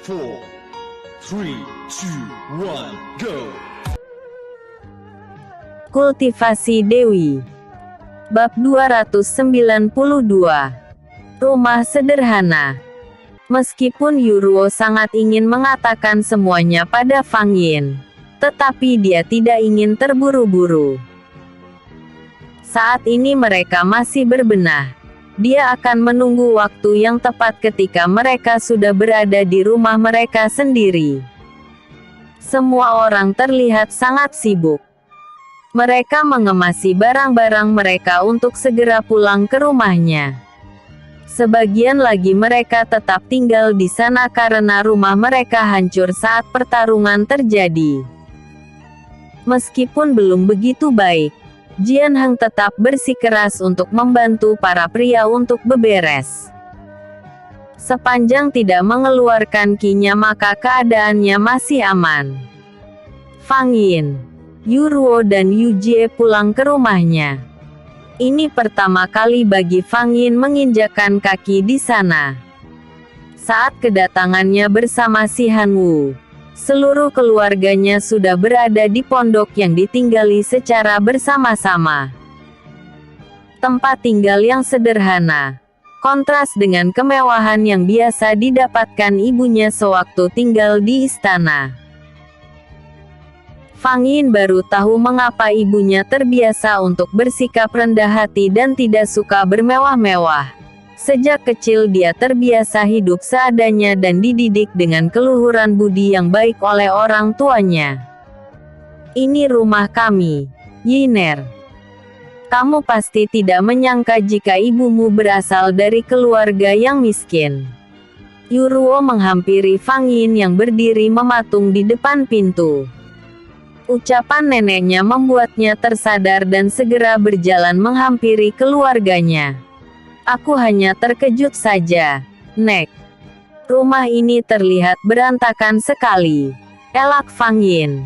4, 3, 2, 1, go! Kultivasi Dewi. Bab 292. Rumah sederhana. Meskipun Yuruo sangat ingin mengatakan semuanya pada Fang Yin, tetapi dia tidak ingin terburu-buru. Saat ini mereka masih berbenah. Dia akan menunggu waktu yang tepat ketika mereka sudah berada di rumah mereka sendiri. Semua orang terlihat sangat sibuk. Mereka mengemasi barang-barang mereka untuk segera pulang ke rumahnya. Sebagian lagi mereka tetap tinggal di sana karena rumah mereka hancur saat pertarungan terjadi. Meskipun belum begitu baik, Jian Heng tetap bersikeras untuk membantu para pria untuk beberes. Sepanjang tidak mengeluarkan ki-nya maka keadaannya masih aman. Fang Yin, Yuruo dan Yu Jie pulang ke rumahnya. Ini pertama kali bagi Fang Yin menginjakkan kaki di sana. Saat kedatangannya bersama si Han Wu, seluruh keluarganya sudah berada di pondok yang ditinggali secara bersama-sama. Tempat tinggal yang sederhana, kontras dengan kemewahan yang biasa didapatkan ibunya sewaktu tinggal di istana. Fang Yin baru tahu mengapa ibunya terbiasa untuk bersikap rendah hati dan tidak suka bermewah-mewah. Sejak kecil dia terbiasa hidup seadanya dan dididik dengan keluhuran budi yang baik oleh orang tuanya. Ini rumah kami, Yiner. Kamu pasti tidak menyangka jika ibumu berasal dari keluarga yang miskin. Yuruo menghampiri Fang Yin yang berdiri mematung di depan pintu. Ucapan neneknya membuatnya tersadar dan segera berjalan menghampiri keluarganya. Aku hanya terkejut saja, Nek. Rumah ini terlihat berantakan sekali. Elak Fang Yin.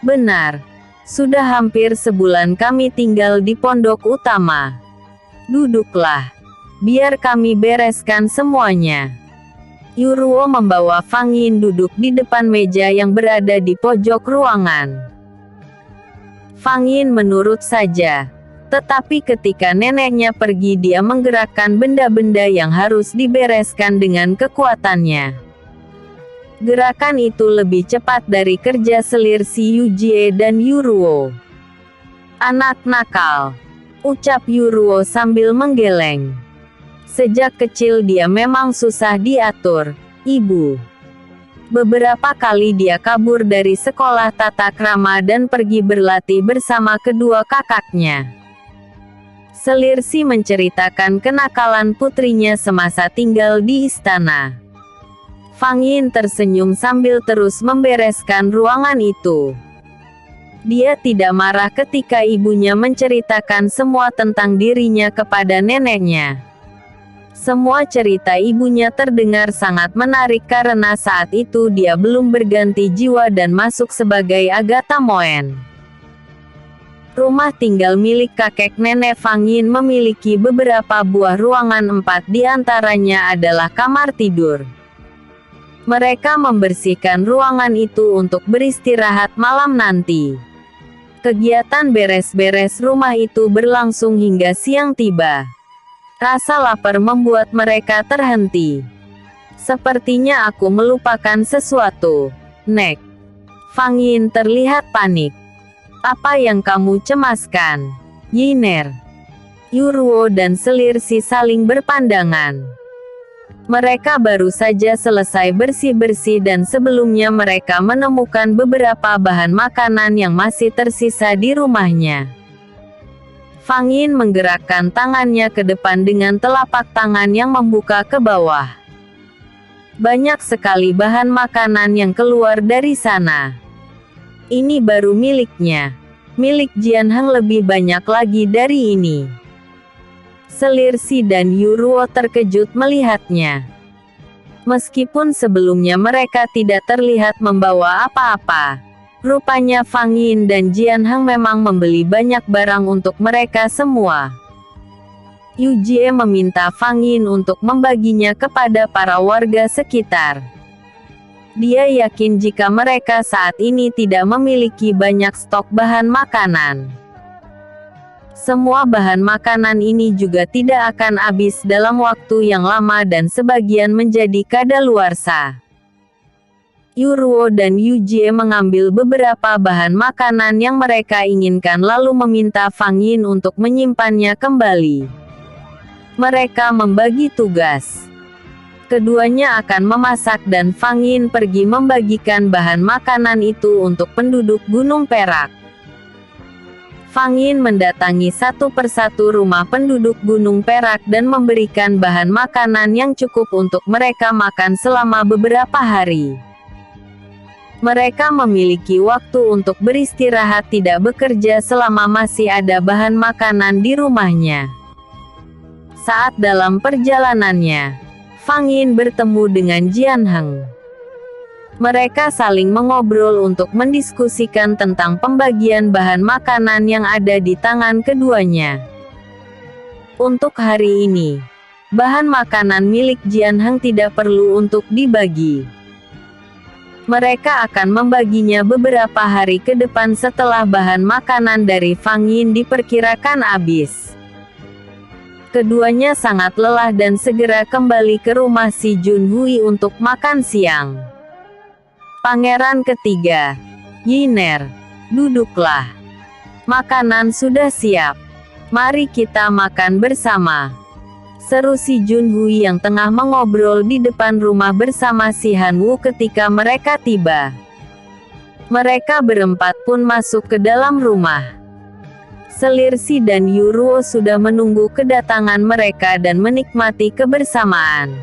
Benar. Sudah hampir sebulan kami tinggal di pondok utama. Duduklah. Biar kami bereskan semuanya. Yuruo membawa Fang Yin duduk di depan meja yang berada di pojok ruangan. Fang Yin menurut saja. Tetapi ketika neneknya pergi dia menggerakkan benda-benda yang harus dibereskan dengan kekuatannya. Gerakan itu lebih cepat dari kerja selir si Yu Jie dan Yuruo. Anak nakal, ucap Yuruo sambil menggeleng. Sejak kecil dia memang susah diatur, Ibu. Beberapa kali dia kabur dari sekolah tata krama dan pergi berlatih bersama kedua kakaknya. Selir si menceritakan kenakalan putrinya semasa tinggal di istana. Fang Yin tersenyum sambil terus membereskan ruangan itu. Dia tidak marah ketika ibunya menceritakan semua tentang dirinya kepada neneknya. Semua cerita ibunya terdengar sangat menarik karena saat itu dia belum berganti jiwa dan masuk sebagai Agatha Moen. Rumah tinggal milik kakek nenek Fang Yin memiliki beberapa buah ruangan, 4 di antaranya adalah kamar tidur. Mereka membersihkan ruangan itu untuk beristirahat malam nanti. Kegiatan beres-beres rumah itu berlangsung hingga siang tiba. Rasa lapar membuat mereka terhenti. Sepertinya aku melupakan sesuatu, Nek. Fang Yin terlihat panik. Apa yang kamu cemaskan, Yiner? Yuruo dan selir si saling berpandangan. Mereka baru saja selesai bersih-bersih dan sebelumnya mereka menemukan beberapa bahan makanan yang masih tersisa di rumahnya. Fang Yin menggerakkan tangannya ke depan dengan telapak tangan yang membuka ke bawah. Banyak sekali bahan makanan yang keluar dari sana. Ini baru miliknya. Milik Jian Heng lebih banyak lagi dari ini. Selir si dan Yuruo terkejut melihatnya. Meskipun sebelumnya mereka tidak terlihat membawa apa-apa. Rupanya Fang Yin dan Jian Heng memang membeli banyak barang untuk mereka semua. Yu Jie meminta Fang Yin untuk membaginya kepada para warga sekitar. Dia yakin jika mereka saat ini tidak memiliki banyak stok bahan makanan. Semua bahan makanan ini juga tidak akan habis dalam waktu yang lama dan sebagian menjadi kadaluarsa. Yuruo dan Yujie mengambil beberapa bahan makanan yang mereka inginkan lalu meminta Fang Yin untuk menyimpannya kembali. Mereka membagi tugas. Keduanya akan memasak dan Fang Yin pergi membagikan bahan makanan itu untuk penduduk Gunung Perak. Fang Yin mendatangi satu persatu rumah penduduk Gunung Perak dan memberikan bahan makanan yang cukup untuk mereka makan selama beberapa hari. Mereka memiliki waktu untuk beristirahat, tidak bekerja selama masih ada bahan makanan di rumahnya. Saat dalam perjalanannya, Fang Yin bertemu dengan Jian Heng. Mereka saling mengobrol untuk mendiskusikan tentang pembagian bahan makanan yang ada di tangan keduanya. Untuk hari ini, bahan makanan milik Jian Heng tidak perlu untuk dibagi. Mereka akan membaginya beberapa hari ke depan setelah bahan makanan dari Fang Yin diperkirakan habis. Keduanya sangat lelah dan segera kembali ke rumah si Junhui untuk makan siang. Pangeran ketiga, Yiner, duduklah. Makanan sudah siap. Mari kita makan bersama. Seru si Junhui yang tengah mengobrol di depan rumah bersama si Hanwu ketika mereka tiba. Mereka berempat pun masuk ke dalam rumah. Selirsi dan Yuruo sudah menunggu kedatangan mereka dan menikmati kebersamaan.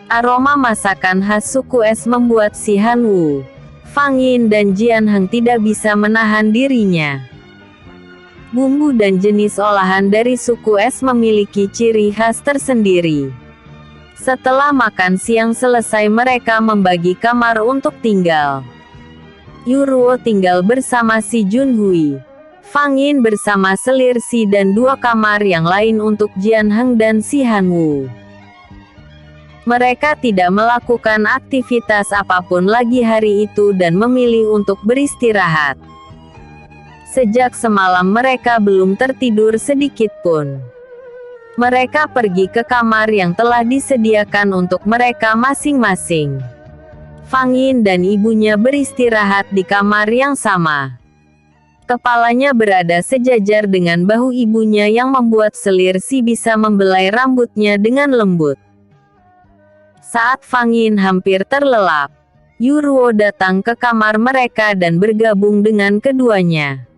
Aroma masakan khas suku es membuat si Hanwu, Fang Yin dan Jian Heng tidak bisa menahan dirinya. Bumbu dan jenis olahan dari suku es memiliki ciri khas tersendiri. Setelah makan siang selesai, mereka membagi kamar untuk tinggal. Yuruo tinggal bersama si Junhui. Fang Yin bersama Selirsi dan dua kamar yang lain untuk Jian Heng dan si Hanwu. Mereka tidak melakukan aktivitas apapun lagi hari itu dan memilih untuk beristirahat. Sejak semalam mereka belum tertidur sedikit pun. Mereka pergi ke kamar yang telah disediakan untuk mereka masing-masing. Fang Yin dan ibunya beristirahat di kamar yang sama. Kepalanya berada sejajar dengan bahu ibunya yang membuat Selirsi bisa membelai rambutnya dengan lembut. Saat Fang Yin hampir terlelap, Yuruo datang ke kamar mereka dan bergabung dengan keduanya.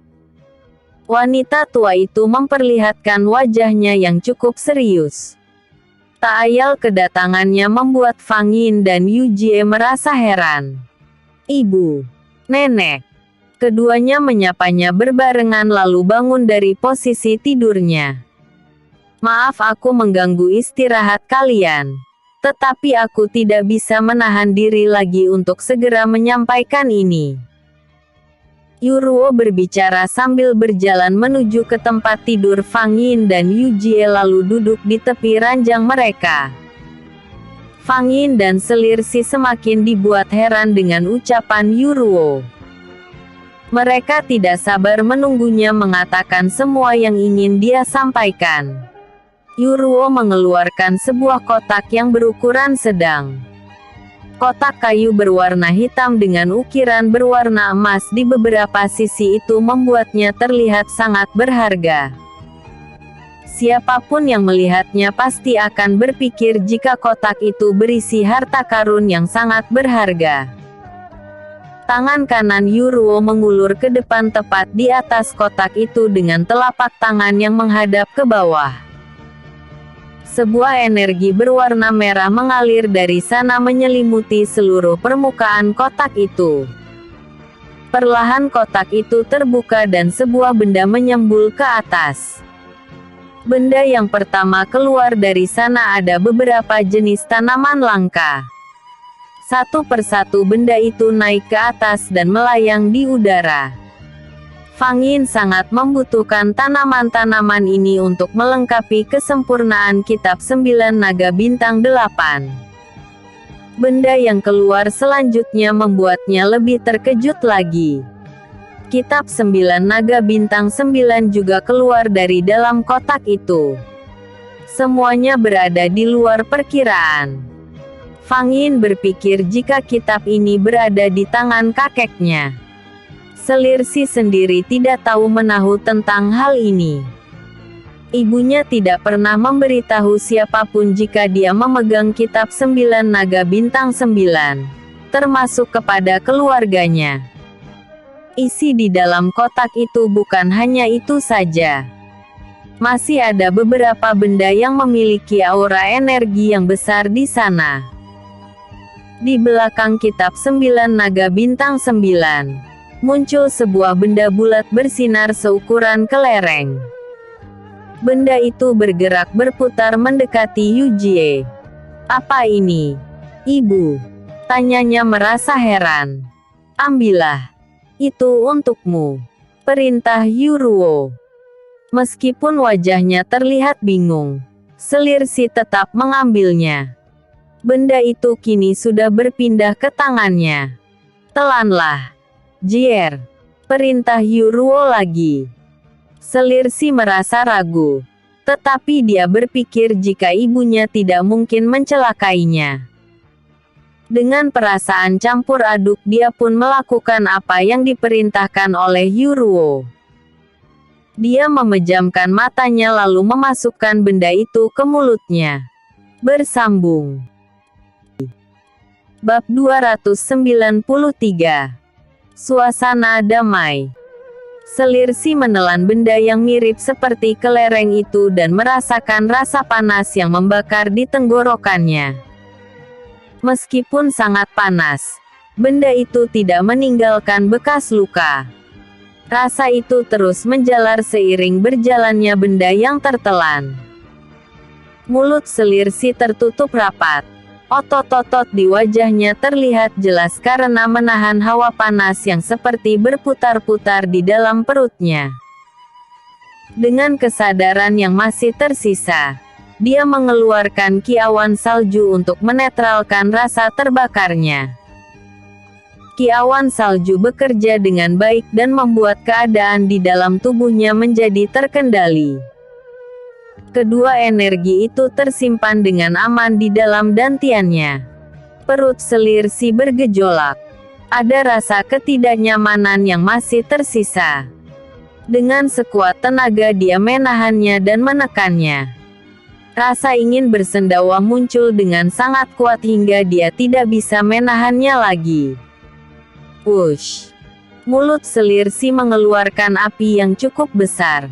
Wanita tua itu memperlihatkan wajahnya yang cukup serius. Tak ayal kedatangannya membuat Fang Yin dan Yujie merasa heran. "Ibu, Nenek." Keduanya menyapanya berbarengan lalu bangun dari posisi tidurnya. "Maaf aku mengganggu istirahat kalian. Tetapi aku tidak bisa menahan diri lagi untuk segera menyampaikan ini." Yuruo berbicara sambil berjalan menuju ke tempat tidur Fang Yin dan Yujie lalu duduk di tepi ranjang mereka. Fang Yin dan Selirsi semakin dibuat heran dengan ucapan Yuruo. Mereka tidak sabar menunggunya mengatakan semua yang ingin dia sampaikan. Yuruo mengeluarkan sebuah kotak yang berukuran sedang. Kotak kayu berwarna hitam dengan ukiran berwarna emas di beberapa sisi itu membuatnya terlihat sangat berharga. Siapapun yang melihatnya pasti akan berpikir jika kotak itu berisi harta karun yang sangat berharga. Tangan kanan Yuruo mengulur ke depan tepat di atas kotak itu dengan telapak tangan yang menghadap ke bawah. Sebuah energi berwarna merah mengalir dari sana menyelimuti seluruh permukaan kotak itu. Perlahan kotak itu terbuka dan sebuah benda menyembul ke atas. Benda yang pertama keluar dari sana ada beberapa jenis tanaman langka. Satu persatu benda itu naik ke atas dan melayang di udara. Fang Yin sangat membutuhkan tanaman-tanaman ini untuk melengkapi kesempurnaan kitab 9 naga bintang 8. Benda yang keluar selanjutnya membuatnya lebih terkejut lagi. Kitab 9 Naga Bintang 9 juga keluar dari dalam kotak itu. Semuanya berada di luar perkiraan. Fang Yin berpikir jika kitab ini berada di tangan kakeknya. Selirsi sendiri tidak tahu menahu tentang hal ini. Ibunya tidak pernah memberitahu siapapun jika dia memegang kitab 9 Naga Bintang 9, termasuk kepada keluarganya. Isi di dalam kotak itu bukan hanya itu saja. Masih ada beberapa benda yang memiliki aura energi yang besar di sana. Di belakang kitab 9 Naga Bintang 9, muncul sebuah benda bulat bersinar seukuran kelereng. Benda itu bergerak berputar mendekati Yu Jie. "Apa ini, Ibu?" tanyanya merasa heran. "Ambillah. Itu untukmu," perintah Yu Ruo. Meskipun wajahnya terlihat bingung, Selirsi tetap mengambilnya. Benda itu kini sudah berpindah ke tangannya. "Telanlah, Jier," perintah Yu Ruo lagi. Selirsi merasa ragu, tetapi dia berpikir jika ibunya tidak mungkin mencelakainya. Dengan perasaan campur aduk dia pun melakukan apa yang diperintahkan oleh Yu Ruo. Dia memejamkan matanya lalu memasukkan benda itu ke mulutnya. Bersambung. Bab 293. Suasana damai. Selirsi menelan benda yang mirip seperti kelereng itu dan merasakan rasa panas yang membakar di tenggorokannya. Meskipun sangat panas, benda itu tidak meninggalkan bekas luka. Rasa itu terus menjalar seiring berjalannya benda yang tertelan. Mulut Selirsi tertutup rapat. Otot-otot di wajahnya terlihat jelas karena menahan hawa panas yang seperti berputar-putar di dalam perutnya. Dengan kesadaran yang masih tersisa, dia mengeluarkan kiawan salju untuk menetralkan rasa terbakarnya. Kiawan salju bekerja dengan baik dan membuat keadaan di dalam tubuhnya menjadi terkendali. Kedua energi itu tersimpan dengan aman di dalam dantiannya. Perut Selirsi bergejolak. Ada rasa ketidaknyamanan yang masih tersisa. Dengan sekuat tenaga dia menahannya dan menekannya. Rasa ingin bersendawa muncul dengan sangat kuat hingga dia tidak bisa menahannya lagi. Wush! Mulut Selirsi mengeluarkan api yang cukup besar.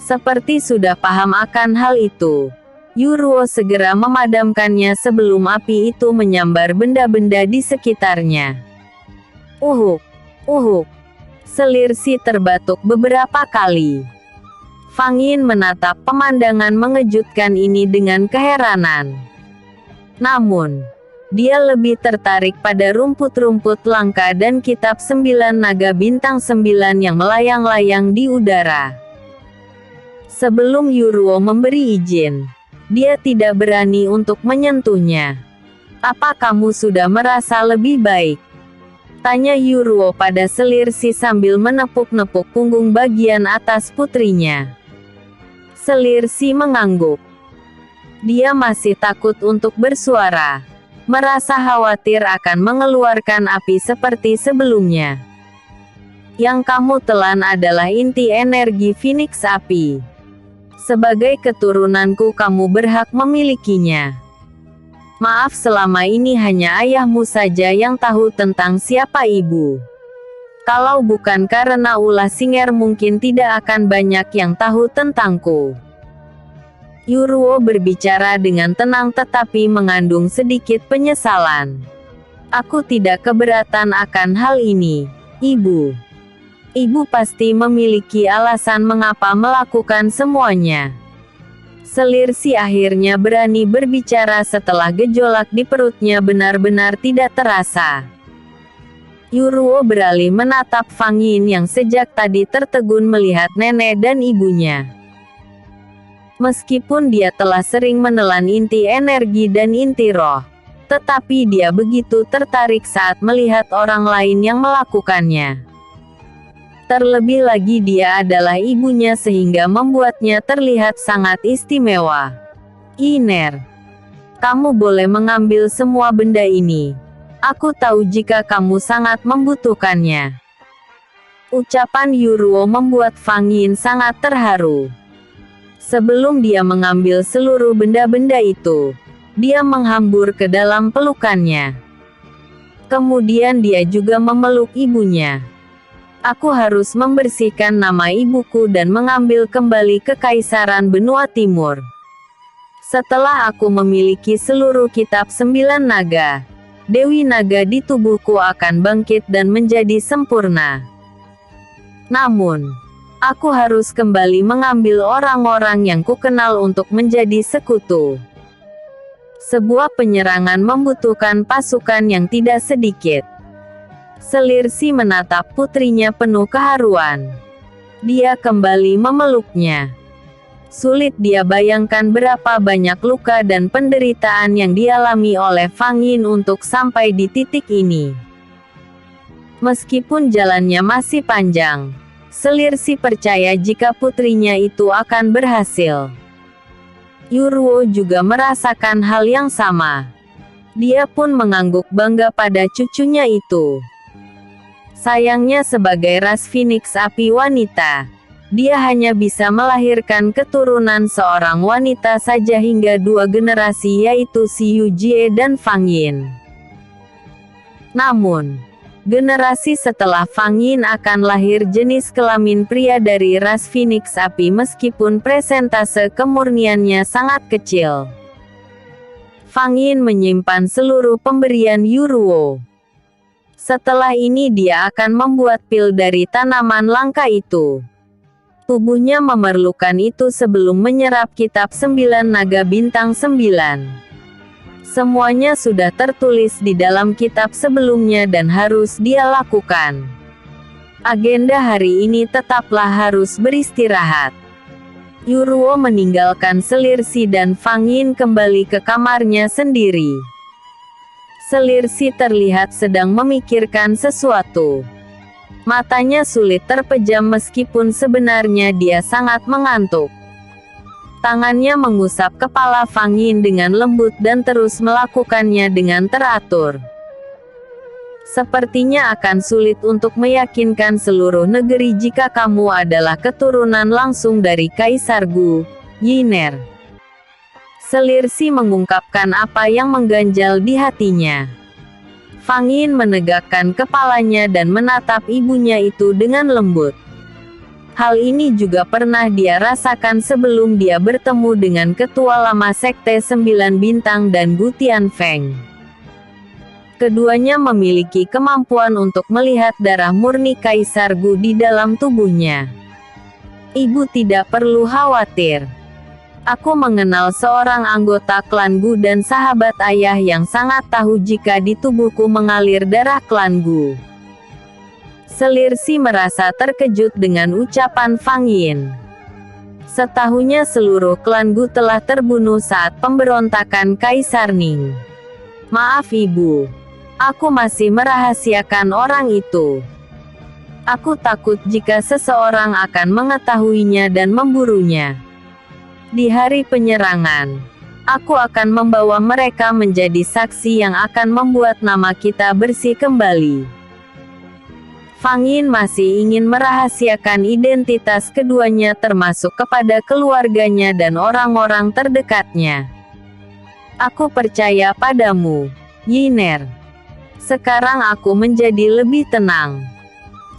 Seperti sudah paham akan hal itu, Yu Ruo segera memadamkannya sebelum api itu menyambar benda-benda di sekitarnya. Uhuk! Uhuk! Selirsi terbatuk beberapa kali. Fang Yin menatap pemandangan mengejutkan ini dengan keheranan. Namun, dia lebih tertarik pada rumput-rumput langka dan kitab 9 Naga Bintang 9 yang melayang-layang di udara. Sebelum Yu Ruo memberi izin, dia tidak berani untuk menyentuhnya. "Apa kamu sudah merasa lebih baik?" tanya Yu Ruo pada Selirsi sambil menepuk-nepuk punggung bagian atas putrinya. Selirsi mengangguk. Dia masih takut untuk bersuara, merasa khawatir akan mengeluarkan api seperti sebelumnya. "Yang kamu telan adalah inti energi Phoenix Api. Sebagai keturunanku kamu berhak memilikinya. Maaf selama ini hanya ayahmu saja yang tahu tentang siapa ibu. Kalau bukan karena ulah Singer mungkin tidak akan banyak yang tahu tentangku." Yu Ruo berbicara dengan tenang tetapi mengandung sedikit penyesalan. "Aku tidak keberatan akan hal ini, Ibu. Ibu pasti memiliki alasan mengapa melakukan semuanya." Selirsi akhirnya berani berbicara setelah gejolak di perutnya benar-benar tidak terasa. Yu Ruo beralih menatap Fang Yin yang sejak tadi tertegun melihat nenek dan ibunya. Meskipun dia telah sering menelan inti energi dan inti roh, tetapi dia begitu tertarik saat melihat orang lain yang melakukannya. Terlebih lagi dia adalah ibunya sehingga membuatnya terlihat sangat istimewa. Iner, kamu boleh mengambil semua benda ini. Aku tahu jika kamu sangat membutuhkannya. Ucapan Yuruo membuat Fang Yin sangat terharu. Sebelum dia mengambil seluruh benda-benda itu, dia menghambur ke dalam pelukannya. Kemudian dia juga memeluk ibunya. Aku harus membersihkan nama ibuku dan mengambil kembali kekaisaran benua timur. Setelah aku memiliki seluruh kitab 9 naga, Dewi Naga di tubuhku akan bangkit dan menjadi sempurna. Namun, aku harus kembali mengambil orang-orang yang kukenal untuk menjadi sekutu. Sebuah penyerangan membutuhkan pasukan yang tidak sedikit. Selirsi menatap putrinya penuh keharuan. Dia kembali memeluknya. Sulit dia bayangkan berapa banyak luka dan penderitaan yang dialami oleh Fang Yin untuk sampai di titik ini. Meskipun jalannya masih panjang, Selirsi percaya jika putrinya itu akan berhasil. Yuruo juga merasakan hal yang sama. Dia pun mengangguk bangga pada cucunya itu. Sayangnya sebagai ras Phoenix api wanita, dia hanya bisa melahirkan keturunan seorang wanita saja hingga 2 generasi yaitu Si Yujie dan Fang Yin. Namun, generasi setelah Fang Yin akan lahir jenis kelamin pria dari ras Phoenix api meskipun presentase kemurniannya sangat kecil. Fang Yin menyimpan seluruh pemberian Yuruo. Setelah ini dia akan membuat pil dari tanaman langka itu. Tubuhnya memerlukan itu sebelum menyerap kitab 9 naga bintang 9. Semuanya sudah tertulis di dalam kitab sebelumnya dan harus dia lakukan. Agenda hari ini tetaplah harus beristirahat. Yuruo meninggalkan Selirsi dan Fang Yin kembali ke kamarnya sendiri. Selirsi terlihat sedang memikirkan sesuatu. Matanya sulit terpejam meskipun sebenarnya dia sangat mengantuk. Tangannya mengusap kepala Fang Yin dengan lembut dan terus melakukannya dengan teratur. Sepertinya akan sulit untuk meyakinkan seluruh negeri jika kamu adalah keturunan langsung dari Kaisar Gu, Yiner. Selirsi mengungkapkan apa yang mengganjal di hatinya. Fang Yin menegakkan kepalanya dan menatap ibunya itu dengan lembut. Hal ini juga pernah dia rasakan sebelum dia bertemu dengan ketua lama Sekte 9 Bintang dan Gu Tianfeng. Keduanya memiliki kemampuan untuk melihat darah murni Kaisar Gu di dalam tubuhnya. Ibu tidak perlu khawatir. Aku mengenal seorang anggota klan Gu dan sahabat ayah yang sangat tahu jika di tubuhku mengalir darah klan Gu. Selirsi merasa terkejut dengan ucapan Fang Yin. Setahunya seluruh klan Gu telah terbunuh saat pemberontakan Kaisar Ning. Maaf ibu, aku masih merahasiakan orang itu. Aku takut jika seseorang akan mengetahuinya dan memburunya. Di hari penyerangan, aku akan membawa mereka menjadi saksi yang akan membuat nama kita bersih kembali. Fang Yin masih ingin merahasiakan identitas keduanya termasuk kepada keluarganya dan orang-orang terdekatnya. Aku percaya padamu, Yiner. Sekarang aku menjadi lebih tenang.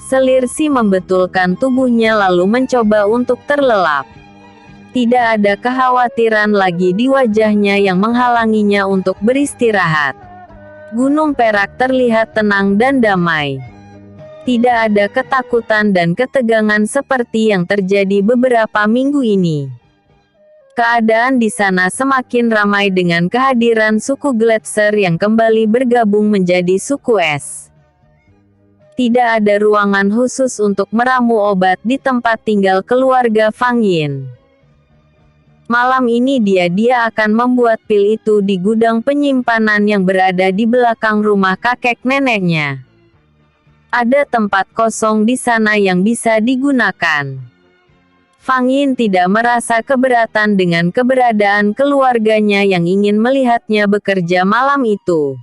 Selirsi membetulkan tubuhnya lalu mencoba untuk terlelap. Tidak ada kekhawatiran lagi di wajahnya yang menghalanginya untuk beristirahat. Gunung Perak terlihat tenang dan damai. Tidak ada ketakutan dan ketegangan seperti yang terjadi beberapa minggu ini. Keadaan di sana semakin ramai dengan kehadiran suku Gletser yang kembali bergabung menjadi suku es. Tidak ada ruangan khusus untuk meramu obat di tempat tinggal keluarga Fang Yin. Malam ini dia akan membuat pil itu di gudang penyimpanan yang berada di belakang rumah kakek neneknya. Ada tempat kosong di sana yang bisa digunakan. Fang Yin tidak merasa keberatan dengan keberadaan keluarganya yang ingin melihatnya bekerja malam itu.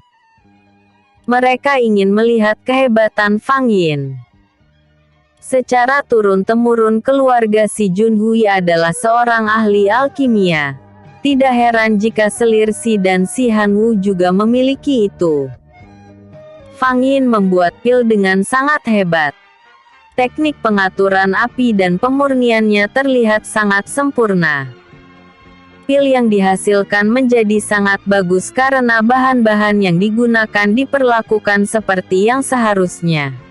Mereka ingin melihat kehebatan Fang Yin. Secara turun-temurun keluarga si Junhui adalah seorang ahli alkimia. Tidak heran jika selir Si dan Si Hanwu juga memiliki itu. Fang Yin membuat pil dengan sangat hebat. Teknik pengaturan api dan pemurniannya terlihat sangat sempurna. Pil yang dihasilkan menjadi sangat bagus karena bahan-bahan yang digunakan diperlakukan seperti yang seharusnya.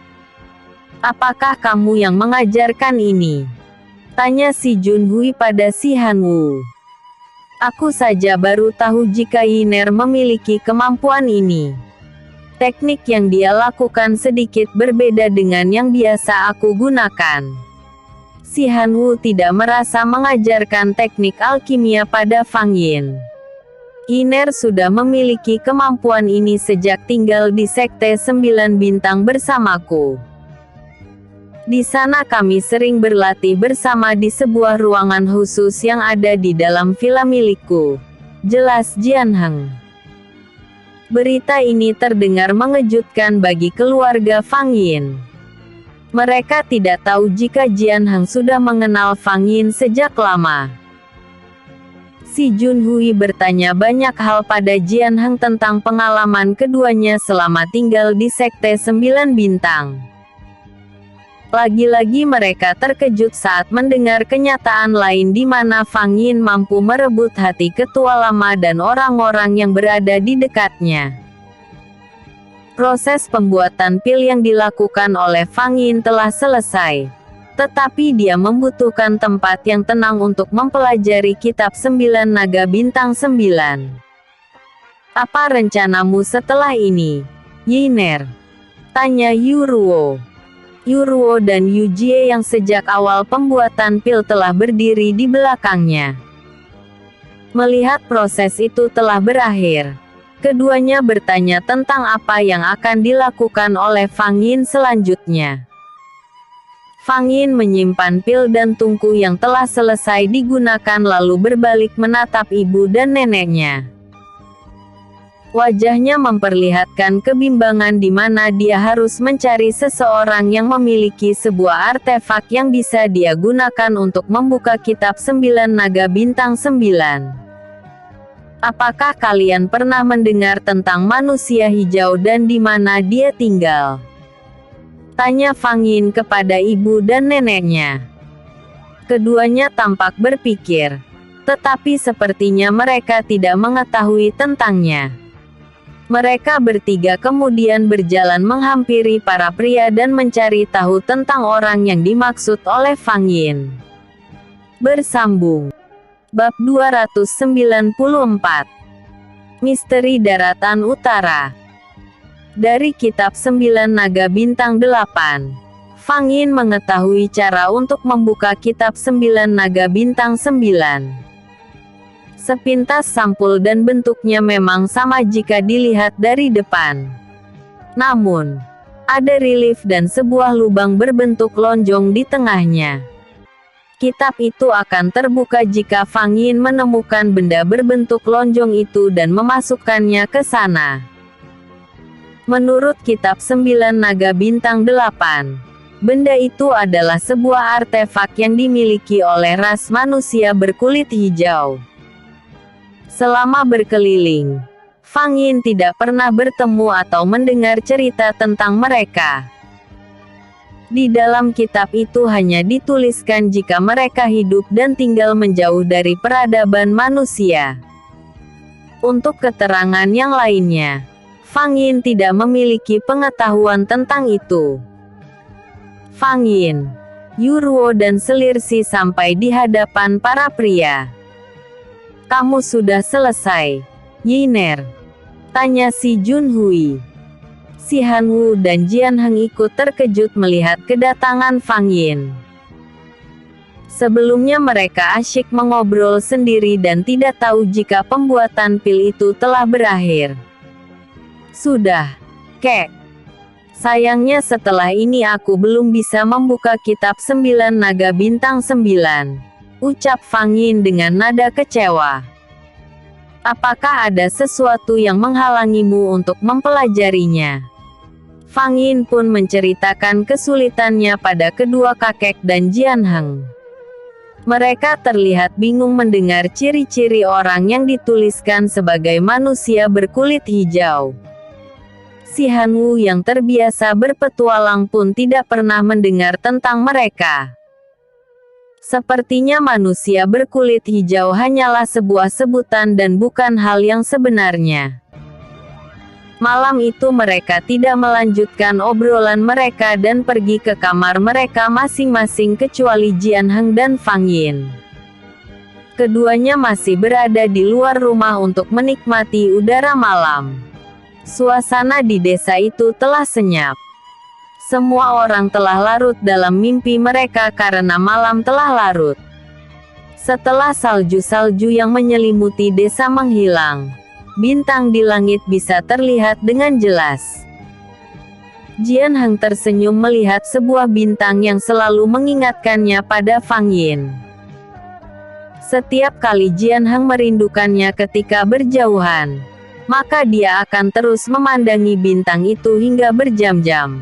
Apakah kamu yang mengajarkan ini? Tanya si Junhui pada si Hanwu. Aku saja baru tahu jika Yiner memiliki kemampuan ini. Teknik yang dia lakukan sedikit berbeda dengan yang biasa aku gunakan. Si Hanwu tidak merasa mengajarkan teknik alkimia pada Fang Yin. Yiner sudah memiliki kemampuan ini sejak tinggal di Sekte 9 Bintang bersamaku. Di sana kami sering berlatih bersama di sebuah ruangan khusus yang ada di dalam villa milikku. Jelas Jian Heng. Berita ini terdengar mengejutkan bagi keluarga Fang Yin. Mereka tidak tahu jika Jian Heng sudah mengenal Fang Yin sejak lama. Si Junhui bertanya banyak hal pada Jian Heng tentang pengalaman keduanya selama tinggal di Sekte 9 Bintang. Lagi-lagi mereka terkejut saat mendengar kenyataan lain di mana Fang Yin mampu merebut hati ketua lama dan orang-orang yang berada di dekatnya. Proses pembuatan pil yang dilakukan oleh Fang Yin telah selesai. Tetapi dia membutuhkan tempat yang tenang untuk mempelajari kitab 9 Naga Bintang 9. Apa rencanamu setelah ini, Yiner? Tanya Yuruo. Yuruo dan Yu Jie yang sejak awal pembuatan pil telah berdiri di belakangnya. Melihat proses itu telah berakhir, keduanya bertanya tentang apa yang akan dilakukan oleh Fang Yin selanjutnya. Fang Yin menyimpan pil dan tungku yang telah selesai digunakan lalu berbalik menatap ibu dan neneknya. Wajahnya memperlihatkan kebimbangan di mana dia harus mencari seseorang yang memiliki sebuah artefak yang bisa dia gunakan untuk membuka kitab 9 Naga Bintang 9. Apakah kalian pernah mendengar tentang manusia hijau dan di mana dia tinggal? Tanya Fang Yin kepada ibu dan neneknya. Keduanya tampak berpikir, tetapi sepertinya mereka tidak mengetahui tentangnya. Mereka bertiga kemudian berjalan menghampiri para pria dan mencari tahu tentang orang yang dimaksud oleh Fang Yin. Bersambung. Bab 294. Misteri Daratan Utara. Dari kitab 9 Naga Bintang 8. Fang Yin mengetahui cara untuk membuka kitab 9 Naga Bintang 9. Sepintas sampul dan bentuknya memang sama jika dilihat dari depan. Namun, ada relief dan sebuah lubang berbentuk lonjong di tengahnya. Kitab itu akan terbuka jika Fang Yin menemukan benda berbentuk lonjong itu dan memasukkannya ke sana. Menurut kitab 9 Naga Bintang 8, benda itu adalah sebuah artefak yang dimiliki oleh ras manusia berkulit hijau. Selama berkeliling, Fang Yin tidak pernah bertemu atau mendengar cerita tentang mereka. Di dalam kitab itu hanya dituliskan jika mereka hidup dan tinggal menjauh dari peradaban manusia. Untuk keterangan yang lainnya, Fang Yin tidak memiliki pengetahuan tentang itu. Fang Yin, Yuruo dan Selir Si sampai di hadapan para pria. Kamu sudah selesai, Yiner? Tanya si Junhui. Si Hanwu dan Jian Heng ikut terkejut melihat kedatangan Fang Yin. Sebelumnya mereka asyik mengobrol sendiri dan tidak tahu jika pembuatan pil itu telah berakhir. Sudah, Kek. Sayangnya setelah ini aku belum bisa membuka kitab 9 naga bintang 9. Ucap Fang Yin dengan nada kecewa. Apakah ada sesuatu yang menghalangimu untuk mempelajarinya? Fang Yin pun menceritakan kesulitannya pada kedua kakek dan Jian Heng. Mereka terlihat bingung mendengar ciri-ciri orang yang dituliskan sebagai manusia berkulit hijau. Si Han Wu yang terbiasa berpetualang pun tidak pernah mendengar tentang mereka. Sepertinya manusia berkulit hijau hanyalah sebuah sebutan dan bukan hal yang sebenarnya. Malam itu mereka tidak melanjutkan obrolan mereka dan pergi ke kamar mereka masing-masing kecuali Jian Heng dan Fang Yin. Keduanya masih berada di luar rumah untuk menikmati udara malam. Suasana di desa itu telah senyap. Semua orang telah larut dalam mimpi mereka karena malam telah larut. Setelah salju-salju yang menyelimuti desa menghilang, bintang di langit bisa terlihat dengan jelas. Jian Heng tersenyum melihat sebuah bintang yang selalu mengingatkannya pada Fang Yin. Setiap kali Jian Heng merindukannya ketika berjauhan, maka dia akan terus memandangi bintang itu hingga berjam-jam.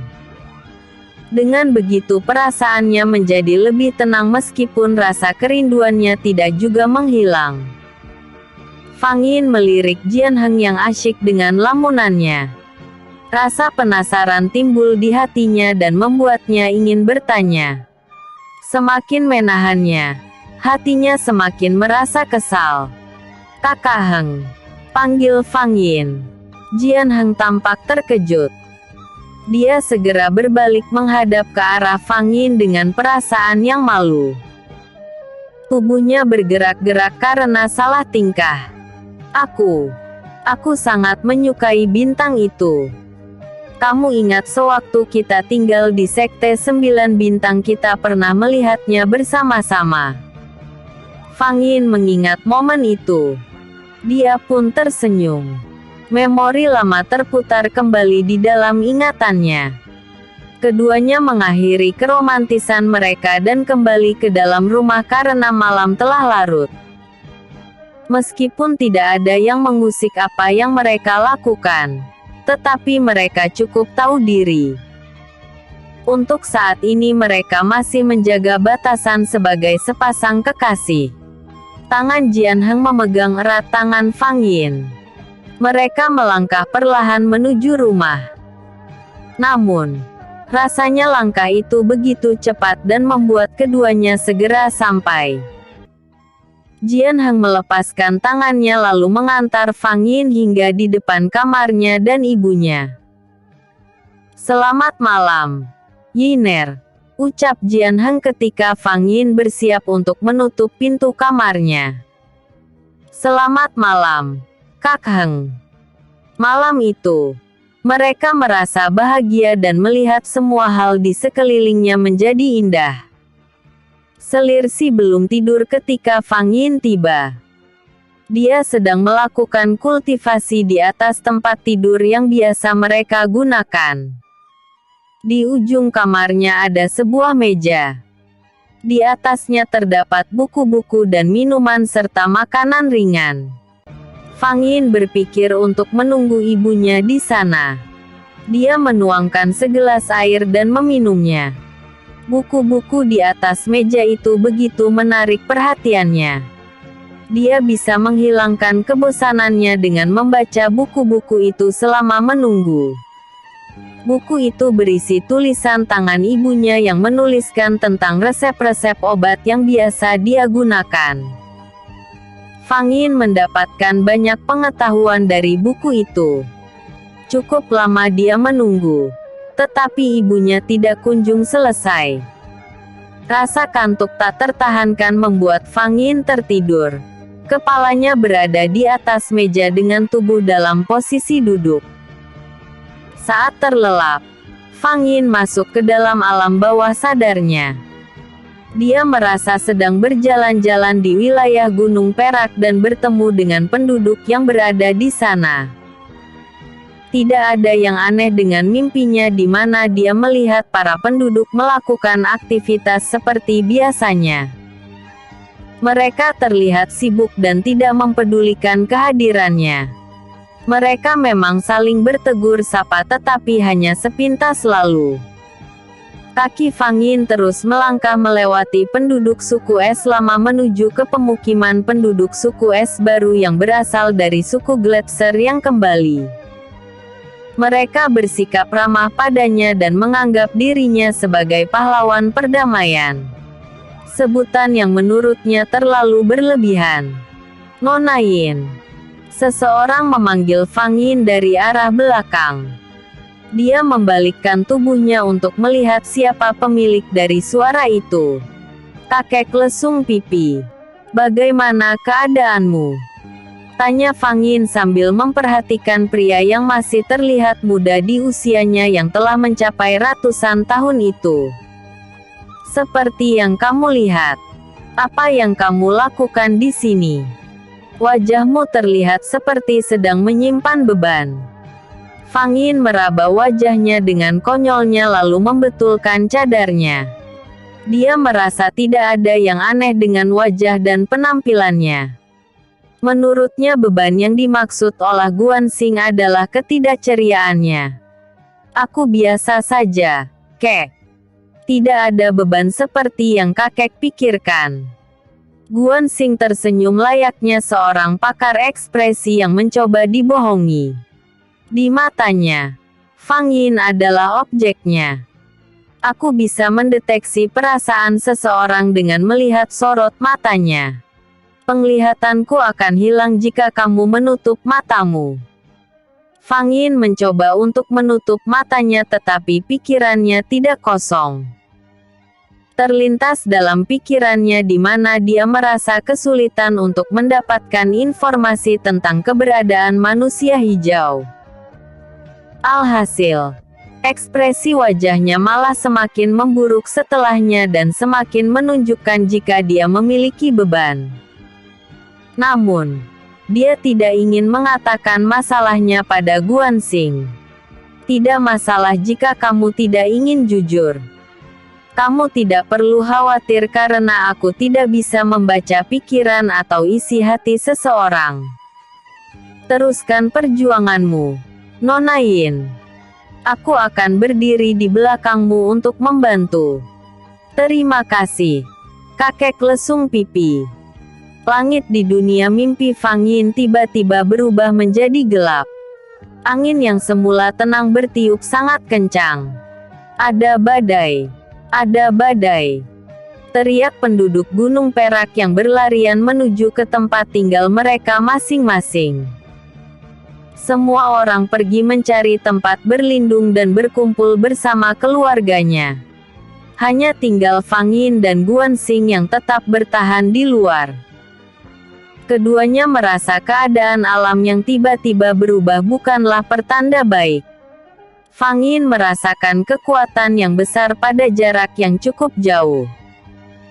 Dengan begitu perasaannya menjadi lebih tenang meskipun rasa kerinduannya tidak juga menghilang. Fang Yin melirik Jian Heng yang asyik dengan lamunannya. Rasa penasaran timbul di hatinya dan membuatnya ingin bertanya. Semakin menahannya, hatinya semakin merasa kesal. Kakak Heng, panggil Fang Yin. Jian Heng tampak terkejut. Dia segera berbalik menghadap ke arah Fang Yin dengan perasaan yang malu. Tubuhnya bergerak-gerak karena salah tingkah. Aku sangat menyukai bintang itu. Kamu ingat sewaktu kita tinggal di Sekte 9 Bintang kita pernah melihatnya bersama-sama. Fang Yin mengingat momen itu. Dia pun tersenyum. Memori lama terputar kembali di dalam ingatannya. Keduanya mengakhiri keromantisan mereka dan kembali ke dalam rumah karena malam telah larut. Meskipun tidak ada yang mengusik apa yang mereka lakukan, tetapi mereka cukup tahu diri. Untuk saat ini mereka masih menjaga batasan sebagai sepasang kekasih. Tangan Jian Heng memegang erat tangan Fang Yin. Mereka melangkah perlahan menuju rumah. Namun, rasanya langkah itu begitu cepat dan membuat keduanya segera sampai. Jian Heng melepaskan tangannya lalu mengantar Fang Yin hingga di depan kamarnya dan ibunya. Selamat malam, Yiner. Ucap Jian Heng ketika Fang Yin bersiap untuk menutup pintu kamarnya. Selamat malam, Kak Heng. Malam itu, mereka merasa bahagia dan melihat semua hal di sekelilingnya menjadi indah. Selirsi belum tidur ketika Fang Yin tiba. Dia sedang melakukan kultivasi di atas tempat tidur yang biasa mereka gunakan. Di ujung kamarnya ada sebuah meja. Di atasnya terdapat buku-buku dan minuman serta makanan ringan. Fang Yin berpikir untuk menunggu ibunya di sana. Dia menuangkan segelas air dan meminumnya. Buku-buku di atas meja itu begitu menarik perhatiannya. Dia bisa menghilangkan kebosanannya dengan membaca buku-buku itu selama menunggu. Buku itu berisi tulisan tangan ibunya yang menuliskan tentang resep-resep obat yang biasa dia gunakan. Fang Yin mendapatkan banyak pengetahuan dari buku itu. Cukup lama dia menunggu, tetapi ibunya tidak kunjung selesai. Rasa kantuk tak tertahankan membuat Fang Yin tertidur. Kepalanya berada di atas meja dengan tubuh dalam posisi duduk. Saat terlelap, Fang Yin masuk ke dalam alam bawah sadarnya. Dia merasa sedang berjalan-jalan di wilayah Gunung Perak dan bertemu dengan penduduk yang berada di sana. Tidak ada yang aneh dengan mimpinya di mana dia melihat para penduduk melakukan aktivitas seperti biasanya. Mereka terlihat sibuk dan tidak mempedulikan kehadirannya. Mereka memang saling bertegur sapa tetapi hanya sepintas lalu. Kaki Fang Yin terus melangkah melewati penduduk suku es lama menuju ke pemukiman penduduk suku es baru yang berasal dari suku Gletser yang kembali. Mereka bersikap ramah padanya dan menganggap dirinya sebagai pahlawan perdamaian. Sebutan yang menurutnya terlalu berlebihan. Nona Yin. Seseorang memanggil Fang Yin dari arah belakang. Dia membalikkan tubuhnya untuk melihat siapa pemilik dari suara itu. Kakek lesung pipi. Bagaimana keadaanmu? Tanya Fang Yin sambil memperhatikan pria yang masih terlihat muda di usianya yang telah mencapai ratusan tahun itu. Seperti yang kamu lihat. Apa yang kamu lakukan di sini? Wajahmu terlihat seperti sedang menyimpan beban. Fang Yin meraba wajahnya dengan konyolnya lalu membetulkan cadarnya. Dia merasa tidak ada yang aneh dengan wajah dan penampilannya. Menurutnya beban yang dimaksud oleh Guan Xing adalah ketidakceriaannya. Aku biasa saja, kek. Tidak ada beban seperti yang kakek pikirkan. Guan Xing tersenyum layaknya seorang pakar ekspresi yang mencoba dibohongi. Di matanya, Fang Yin adalah objeknya. Aku bisa mendeteksi perasaan seseorang dengan melihat sorot matanya. Penglihatanku akan hilang jika kamu menutup matamu. Fang Yin mencoba untuk menutup matanya tetapi pikirannya tidak kosong. Terlintas dalam pikirannya di mana dia merasa kesulitan untuk mendapatkan informasi tentang keberadaan manusia hijau. Alhasil, ekspresi wajahnya malah semakin memburuk setelahnya dan semakin menunjukkan jika dia memiliki beban. Namun, dia tidak ingin mengatakan masalahnya pada Guan Xing. Tidak masalah jika kamu tidak ingin jujur. Kamu tidak perlu khawatir karena aku tidak bisa membaca pikiran atau isi hati seseorang. Teruskan perjuanganmu, Nona Yin. Aku akan berdiri di belakangmu untuk membantu. Terima kasih, kakek lesung pipi. Langit di dunia mimpi Fang Yin tiba-tiba berubah menjadi gelap. Angin yang semula tenang bertiup sangat kencang. Ada badai. Ada badai. Teriak penduduk Gunung Perak yang berlarian menuju ke tempat tinggal mereka masing-masing. Semua orang pergi mencari tempat berlindung dan berkumpul bersama keluarganya. Hanya tinggal Fang Yin dan Guan Xing yang tetap bertahan di luar. Keduanya merasa keadaan alam yang tiba-tiba berubah bukanlah pertanda baik. Fang Yin merasakan kekuatan yang besar pada jarak yang cukup jauh.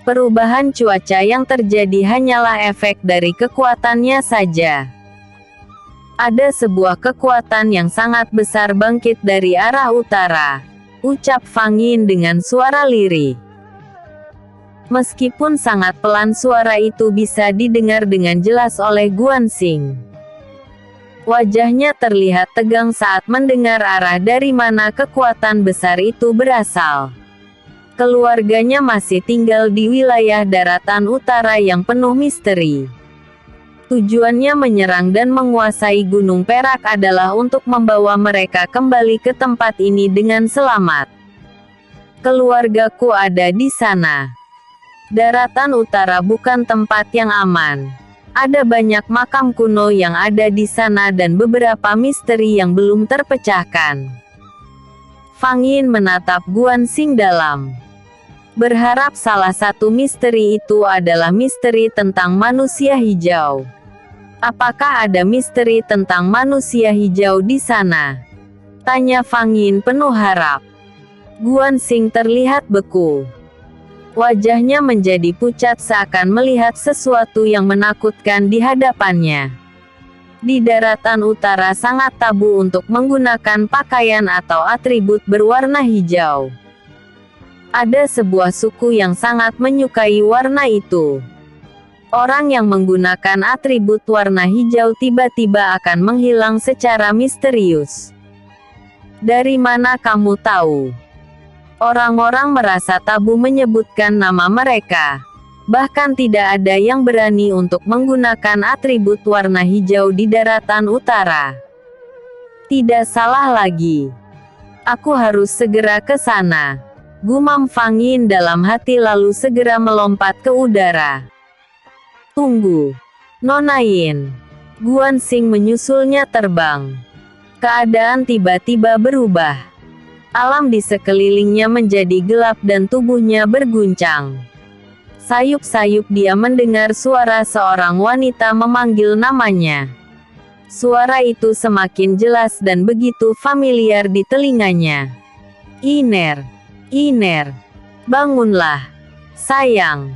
Perubahan cuaca yang terjadi hanyalah efek dari kekuatannya saja. Ada sebuah kekuatan yang sangat besar bangkit dari arah utara, ucap Fang Yin dengan suara lirih. Meskipun sangat pelan suara itu bisa didengar dengan jelas oleh Guan Xing. Wajahnya terlihat tegang saat mendengar arah dari mana kekuatan besar itu berasal. Keluarganya masih tinggal di wilayah daratan utara yang penuh misteri. Tujuannya menyerang dan menguasai Gunung Perak adalah untuk membawa mereka kembali ke tempat ini dengan selamat. Keluargaku ada di sana. Daratan utara bukan tempat yang aman. Ada banyak makam kuno yang ada di sana dan beberapa misteri yang belum terpecahkan. Fang Yin menatap Guan Xing dalam. Berharap salah satu misteri itu adalah misteri tentang manusia hijau. Apakah ada misteri tentang manusia hijau di sana? Tanya Fang Yin penuh harap. Guan Xing terlihat beku. Wajahnya menjadi pucat seakan melihat sesuatu yang menakutkan di hadapannya. Di daratan utara sangat tabu untuk menggunakan pakaian atau atribut berwarna hijau. Ada sebuah suku yang sangat menyukai warna itu. Orang yang menggunakan atribut warna hijau tiba-tiba akan menghilang secara misterius. Dari mana kamu tahu? Orang-orang merasa tabu menyebutkan nama mereka. Bahkan tidak ada yang berani untuk menggunakan atribut warna hijau di daratan utara. Tidak salah lagi. Aku harus segera ke sana. Gumam Fang Yin dalam hati lalu segera melompat ke udara. Tunggu. Nona Yin. Guan Xing menyusulnya terbang. Keadaan tiba-tiba berubah. Alam di sekelilingnya menjadi gelap dan tubuhnya berguncang. Sayup-sayup dia mendengar suara seorang wanita memanggil namanya. Suara itu semakin jelas dan begitu familiar di telinganya. Iner, Iner, bangunlah. Sayang,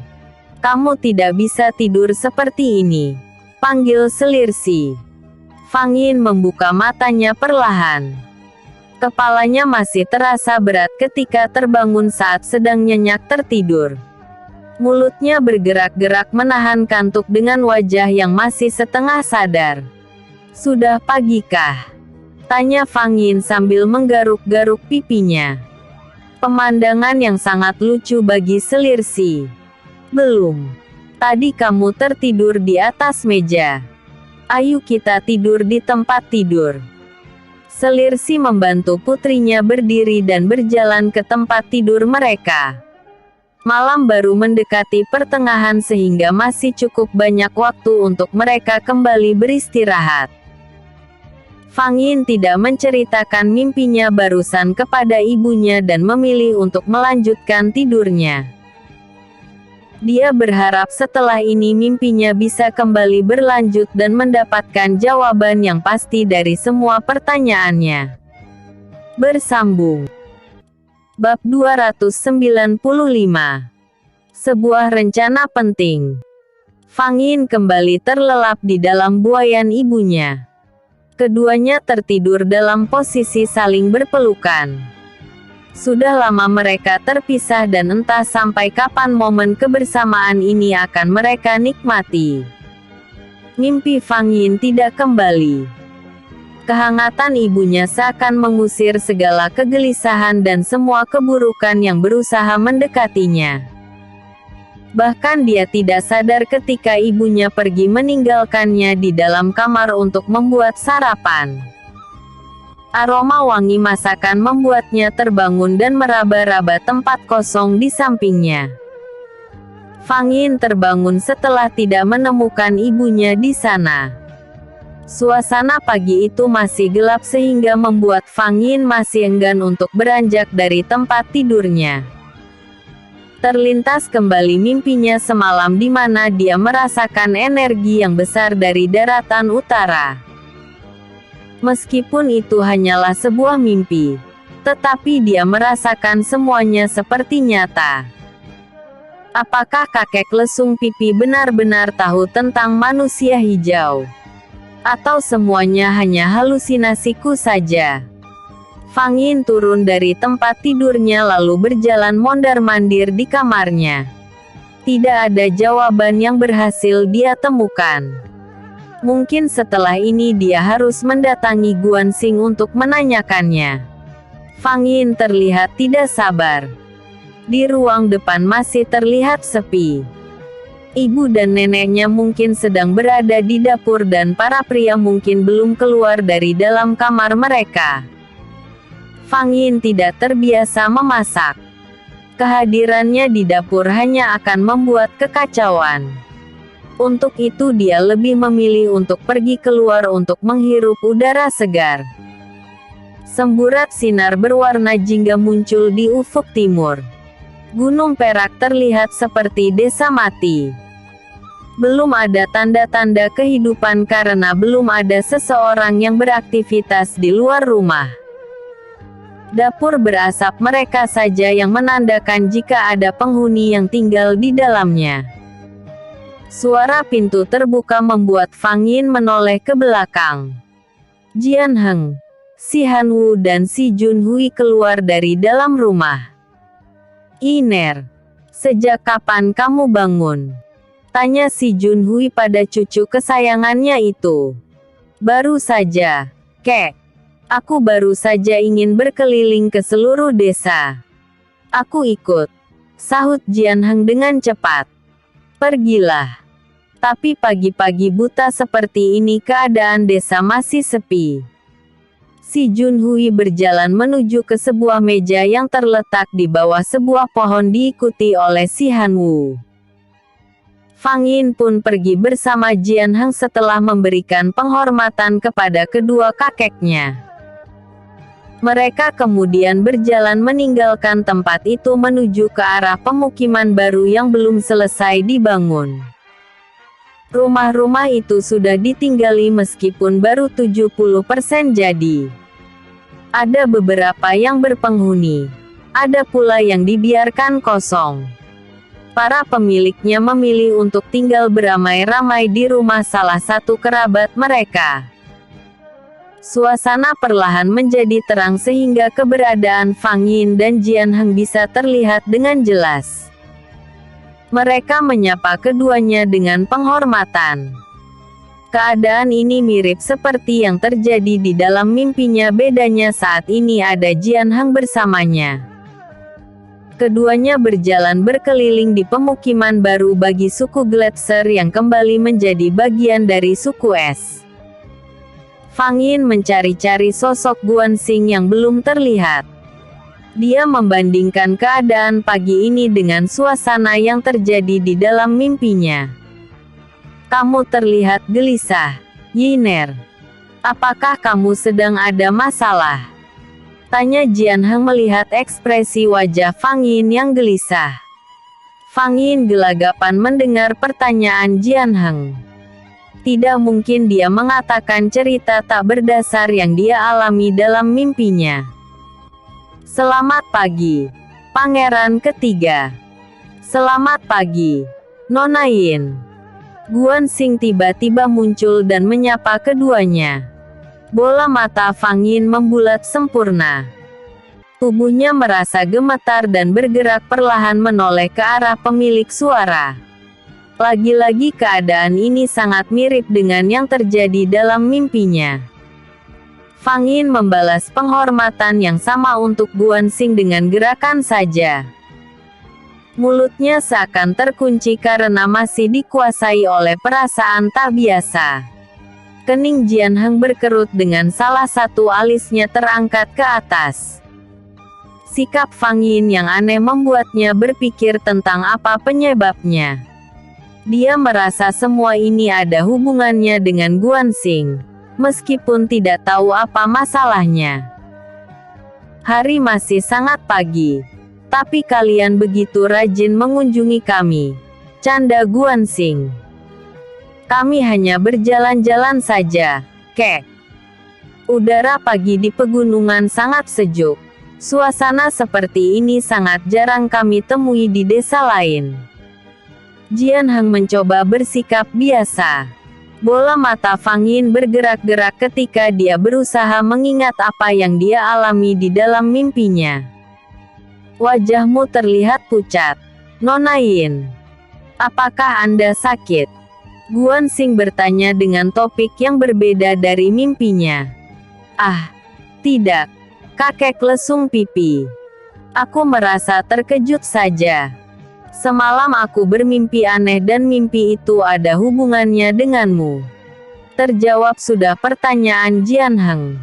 kamu tidak bisa tidur seperti ini. Panggil Selirsi. Fang Yin membuka matanya perlahan. Kepalanya masih terasa berat ketika terbangun saat sedang nyenyak tertidur. Mulutnya bergerak-gerak menahan kantuk dengan wajah yang masih setengah sadar. Sudah pagikah? Tanya Fang Yin sambil menggaruk-garuk pipinya. Pemandangan yang sangat lucu bagi Selirsi. Belum. Tadi kamu tertidur di atas meja. Ayo kita tidur di tempat tidur. Selirsi membantu putrinya berdiri dan berjalan ke tempat tidur mereka. Malam baru mendekati pertengahan sehingga masih cukup banyak waktu untuk mereka kembali beristirahat. Fang Yin tidak menceritakan mimpinya barusan kepada ibunya dan memilih untuk melanjutkan tidurnya. Dia berharap setelah ini mimpinya bisa kembali berlanjut dan mendapatkan jawaban yang pasti dari semua pertanyaannya. Bersambung. Bab 295. Sebuah rencana penting. Fang Yin kembali terlelap di dalam buayan ibunya. Keduanya tertidur dalam posisi saling berpelukan. Sudah lama mereka terpisah dan entah sampai kapan momen kebersamaan ini akan mereka nikmati. Mimpi Fang Yin tidak kembali. Kehangatan ibunya seakan mengusir segala kegelisahan dan semua keburukan yang berusaha mendekatinya. Bahkan dia tidak sadar ketika ibunya pergi meninggalkannya di dalam kamar untuk membuat sarapan. Aroma wangi masakan membuatnya terbangun dan meraba-raba tempat kosong di sampingnya. Fang Yin terbangun setelah tidak menemukan ibunya di sana. Suasana pagi itu masih gelap sehingga membuat Fang Yin masih enggan untuk beranjak dari tempat tidurnya. Terlintas kembali mimpinya semalam di mana dia merasakan energi yang besar dari daratan utara. Meskipun itu hanyalah sebuah mimpi, tetapi dia merasakan semuanya seperti nyata. Apakah kakek lesung pipi benar-benar tahu tentang manusia hijau? Atau semuanya hanya halusinasiku saja? Fang Yin turun dari tempat tidurnya lalu berjalan mondar-mandir di kamarnya. Tidak ada jawaban yang berhasil dia temukan. Mungkin setelah ini dia harus mendatangi Guan Xing untuk menanyakannya. Fang Yin terlihat tidak sabar. Di ruang depan masih terlihat sepi. Ibu dan neneknya mungkin sedang berada di dapur dan para pria mungkin belum keluar dari dalam kamar mereka. Fang Yin tidak terbiasa memasak. Kehadirannya di dapur hanya akan membuat kekacauan. Untuk itu dia lebih memilih untuk pergi keluar untuk menghirup udara segar. Semburat sinar berwarna jingga muncul di ufuk timur. Gunung Perak terlihat seperti desa mati. Belum ada tanda-tanda kehidupan karena belum ada seseorang yang beraktivitas di luar rumah. Dapur berasap mereka saja yang menandakan jika ada penghuni yang tinggal di dalamnya. Suara pintu terbuka membuat Fang Yin menoleh ke belakang. Jian Heng, si Han Wu dan si Jun Hui keluar dari dalam rumah. "Iner, sejak kapan kamu bangun?" tanya si Jun Hui pada cucu kesayangannya itu. "Baru saja, Kek. Aku baru saja ingin berkeliling ke seluruh desa." "Aku ikut," sahut Jian Heng dengan cepat. "Pergilah. Tapi pagi-pagi buta seperti ini keadaan desa masih sepi." Si Jun Hui berjalan menuju ke sebuah meja yang terletak di bawah sebuah pohon diikuti oleh si Han Wu. Fang Yin pun pergi bersama Jian Heng setelah memberikan penghormatan kepada kedua kakeknya. Mereka kemudian berjalan meninggalkan tempat itu menuju ke arah pemukiman baru yang belum selesai dibangun. Rumah-rumah itu sudah ditinggali meskipun baru 70% jadi. Ada beberapa yang berpenghuni. Ada pula yang dibiarkan kosong. Para pemiliknya memilih untuk tinggal beramai-ramai di rumah salah satu kerabat mereka. Suasana perlahan menjadi terang sehingga keberadaan Fang Yin dan Jian Heng bisa terlihat dengan jelas. Mereka menyapa keduanya dengan penghormatan. Keadaan ini mirip seperti yang terjadi di dalam mimpinya, bedanya saat ini ada Jian Heng bersamanya. Keduanya berjalan berkeliling di pemukiman baru bagi suku Gletser yang kembali menjadi bagian dari suku es. Fang Yin mencari-cari sosok Guanxing yang belum terlihat. Dia membandingkan keadaan pagi ini dengan suasana yang terjadi di dalam mimpinya. "Kamu terlihat gelisah, Yiner. Apakah kamu sedang ada masalah?" tanya Jian Heng melihat ekspresi wajah Fang Yin yang gelisah. Fang Yin gelagapan mendengar pertanyaan Jian Heng. Tidak mungkin dia mengatakan cerita tak berdasar yang dia alami dalam mimpinya. "Selamat pagi, Pangeran Ketiga." "Selamat pagi, Nona Yin." Guanxing tiba-tiba muncul dan menyapa keduanya. Bola mata Fang Yin membulat sempurna. Tubuhnya merasa gemetar dan bergerak perlahan menoleh ke arah pemilik suara. Lagi-lagi keadaan ini sangat mirip dengan yang terjadi dalam mimpinya. Fang Yin membalas penghormatan yang sama untuk Guanxing dengan gerakan saja. Mulutnya seakan terkunci karena masih dikuasai oleh perasaan tak biasa. Kening Jian Heng berkerut dengan salah satu alisnya terangkat ke atas. Sikap Fang Yin yang aneh membuatnya berpikir tentang apa penyebabnya. Dia merasa semua ini ada hubungannya dengan Guanxing, meskipun tidak tahu apa masalahnya. "Hari masih sangat pagi, tapi kalian begitu rajin mengunjungi kami," canda Guanxing. "Kami hanya berjalan-jalan saja, Kek. Udara pagi di pegunungan sangat sejuk. Suasana seperti ini sangat jarang kami temui di desa lain." Jian Heng mencoba bersikap biasa. Bola mata Fang Yin bergerak-gerak ketika dia berusaha mengingat apa yang dia alami di dalam mimpinya. "Wajahmu terlihat pucat, Nona Yin. Apakah Anda sakit?" Guanxing bertanya dengan topik yang berbeda dari mimpinya. "Ah, tidak. Kakek lesung pipi. Aku merasa terkejut saja. Semalam aku bermimpi aneh dan mimpi itu ada hubungannya denganmu." Terjawab sudah pertanyaan Jian Heng.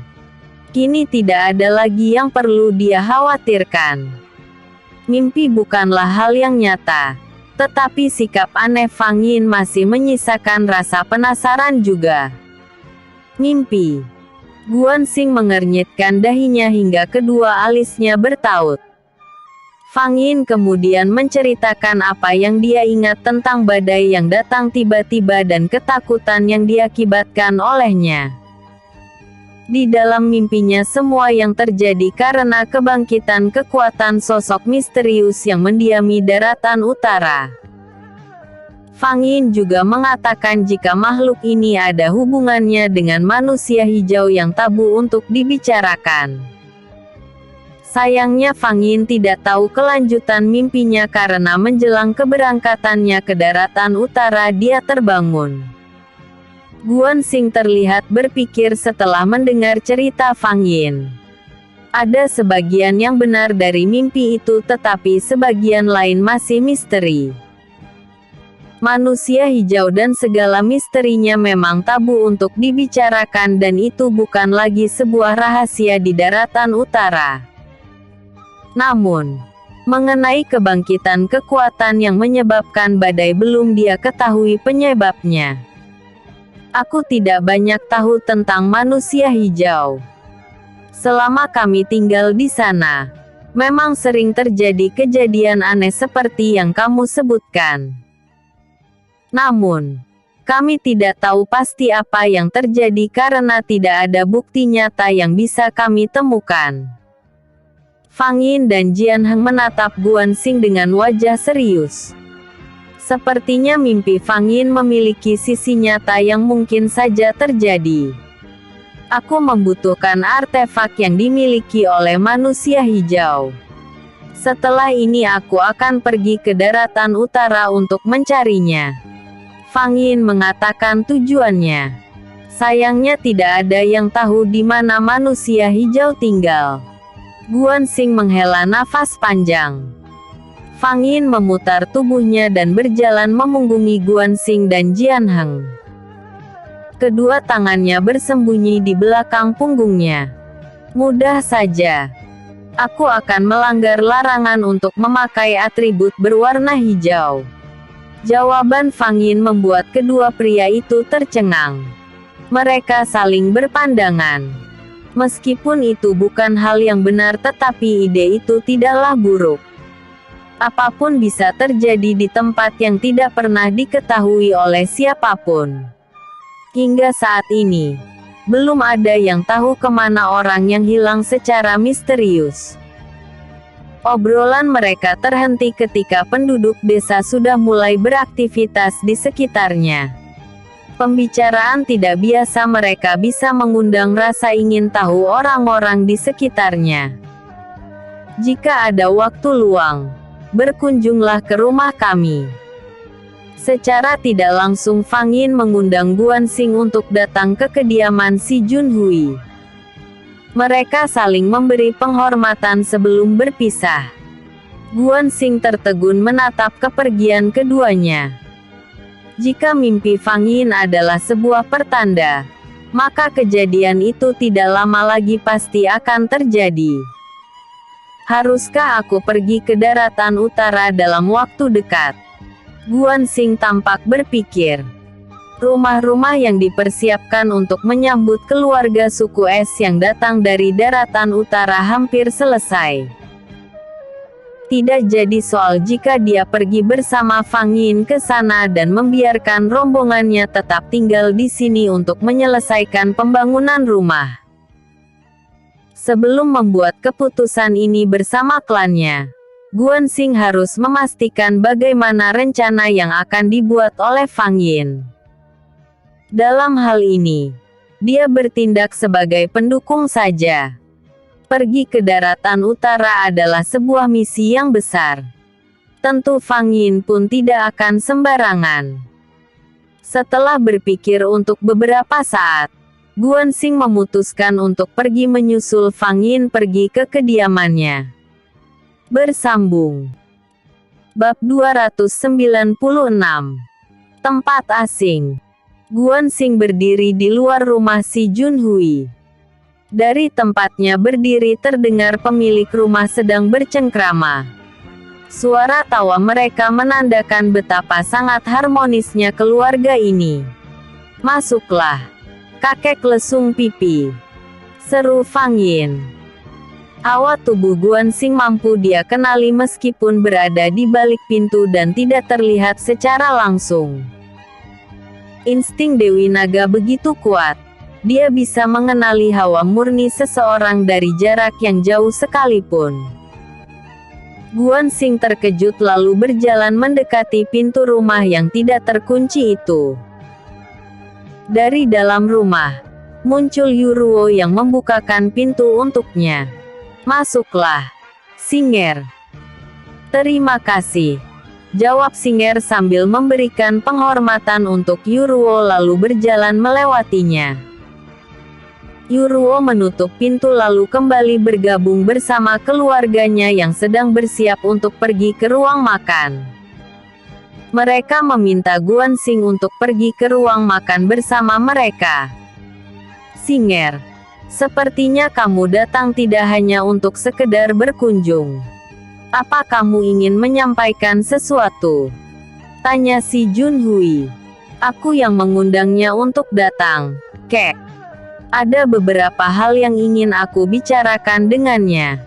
Kini tidak ada lagi yang perlu dia khawatirkan. Mimpi bukanlah hal yang nyata, tetapi sikap aneh Fang Yin masih menyisakan rasa penasaran juga. "Mimpi." Guanxing mengernyitkan dahinya hingga kedua alisnya bertaut. Fang Yin kemudian menceritakan apa yang dia ingat tentang badai yang datang tiba-tiba dan ketakutan yang diakibatkan olehnya. Di dalam mimpinya semua yang terjadi karena kebangkitan kekuatan sosok misterius yang mendiami daratan utara. Fang Yin juga mengatakan jika makhluk ini ada hubungannya dengan manusia hijau yang tabu untuk dibicarakan. Sayangnya Fang Yin tidak tahu kelanjutan mimpinya karena menjelang keberangkatannya ke daratan utara dia terbangun. Guanxing terlihat berpikir setelah mendengar cerita Fang Yin. Ada sebagian yang benar dari mimpi itu tetapi sebagian lain masih misteri. Manusia hijau dan segala misterinya memang tabu untuk dibicarakan dan itu bukan lagi sebuah rahasia di daratan utara. Namun, mengenai kebangkitan kekuatan yang menyebabkan badai belum dia ketahui penyebabnya. Aku tidak banyak tahu tentang manusia hijau. Selama kami tinggal di sana, memang sering terjadi kejadian aneh seperti yang kamu sebutkan. Namun, kami tidak tahu pasti apa yang terjadi karena tidak ada bukti nyata yang bisa kami temukan. Fang Yin dan Jian Heng menatap Guanxing dengan wajah serius. Sepertinya mimpi Fang Yin memiliki sisi nyata yang mungkin saja terjadi. Aku membutuhkan artefak yang dimiliki oleh manusia hijau. Setelah ini aku akan pergi ke daratan utara untuk mencarinya. Fang Yin mengatakan tujuannya. Sayangnya tidak ada yang tahu di mana manusia hijau tinggal. Guanxing menghela nafas panjang. Fang Yin memutar tubuhnya dan berjalan memunggungi Guanxing dan Jian Heng. Kedua tangannya bersembunyi di belakang punggungnya. Mudah saja. Aku akan melanggar larangan untuk memakai atribut berwarna hijau. Jawaban Fang Yin membuat kedua pria itu tercengang. Mereka saling berpandangan. Meskipun itu bukan hal yang benar tetapi ide itu tidaklah buruk. Apapun bisa terjadi di tempat yang tidak pernah diketahui oleh siapapun. Hingga saat ini, belum ada yang tahu kemana orang yang hilang secara misterius. Obrolan mereka terhenti ketika penduduk desa sudah mulai beraktivitas di sekitarnya. Pembicaraan tidak biasa mereka bisa mengundang rasa ingin tahu orang-orang di sekitarnya. Jika ada waktu luang, berkunjunglah ke rumah kami. Secara tidak langsung Fang Yin mengundang Guanxing untuk datang ke kediaman si Junhui. Mereka saling memberi penghormatan sebelum berpisah. Guanxing tertegun menatap kepergian keduanya. Jika mimpi Fang Yin adalah sebuah pertanda, maka kejadian itu tidak lama lagi pasti akan terjadi. Haruskah aku pergi ke daratan utara dalam waktu dekat? Guanxing tampak berpikir. Rumah-rumah yang dipersiapkan untuk menyambut keluarga suku es yang datang dari daratan utara hampir selesai. Tidak jadi soal jika dia pergi bersama Fang Yin ke sana dan membiarkan rombongannya tetap tinggal di sini untuk menyelesaikan pembangunan rumah. Sebelum membuat keputusan ini bersama klannya, Guanxing harus memastikan bagaimana rencana yang akan dibuat oleh Fang Yin. Dalam hal ini, dia bertindak sebagai pendukung saja. Pergi ke daratan utara adalah sebuah misi yang besar. Tentu Fang Yin pun tidak akan sembarangan. Setelah berpikir untuk beberapa saat, Guanxing memutuskan untuk pergi menyusul Fang Yin pergi ke kediamannya. Bersambung. Bab 296. Tempat asing. Guanxing berdiri di luar rumah si Junhui. Dari tempatnya berdiri terdengar pemilik rumah sedang bercengkrama. Suara tawa mereka menandakan betapa sangat harmonisnya keluarga ini. Masuklah. Kakek lesung pipi. Seru Fang Yin. Hawa tubuh Guanxing mampu dia kenali meskipun berada di balik pintu dan tidak terlihat secara langsung. Insting Dewi Naga begitu kuat. Dia bisa mengenali hawa murni seseorang dari jarak yang jauh sekalipun. Guansing terkejut lalu berjalan mendekati pintu rumah yang tidak terkunci itu. Dari dalam rumah, muncul Yuruo yang membukakan pintu untuknya. "Masuklah, Singer." "Terima kasih," jawab Singer sambil memberikan penghormatan untuk Yuruo lalu berjalan melewatinya. Yuruo menutup pintu lalu kembali bergabung bersama keluarganya yang sedang bersiap untuk pergi ke ruang makan. Mereka meminta Guansing untuk pergi ke ruang makan bersama mereka. "Singer, sepertinya kamu datang tidak hanya untuk sekedar berkunjung. Apa kamu ingin menyampaikan sesuatu?" tanya si Junhui. "Aku yang mengundangnya untuk datang, Kek. Ada beberapa hal yang ingin aku bicarakan dengannya.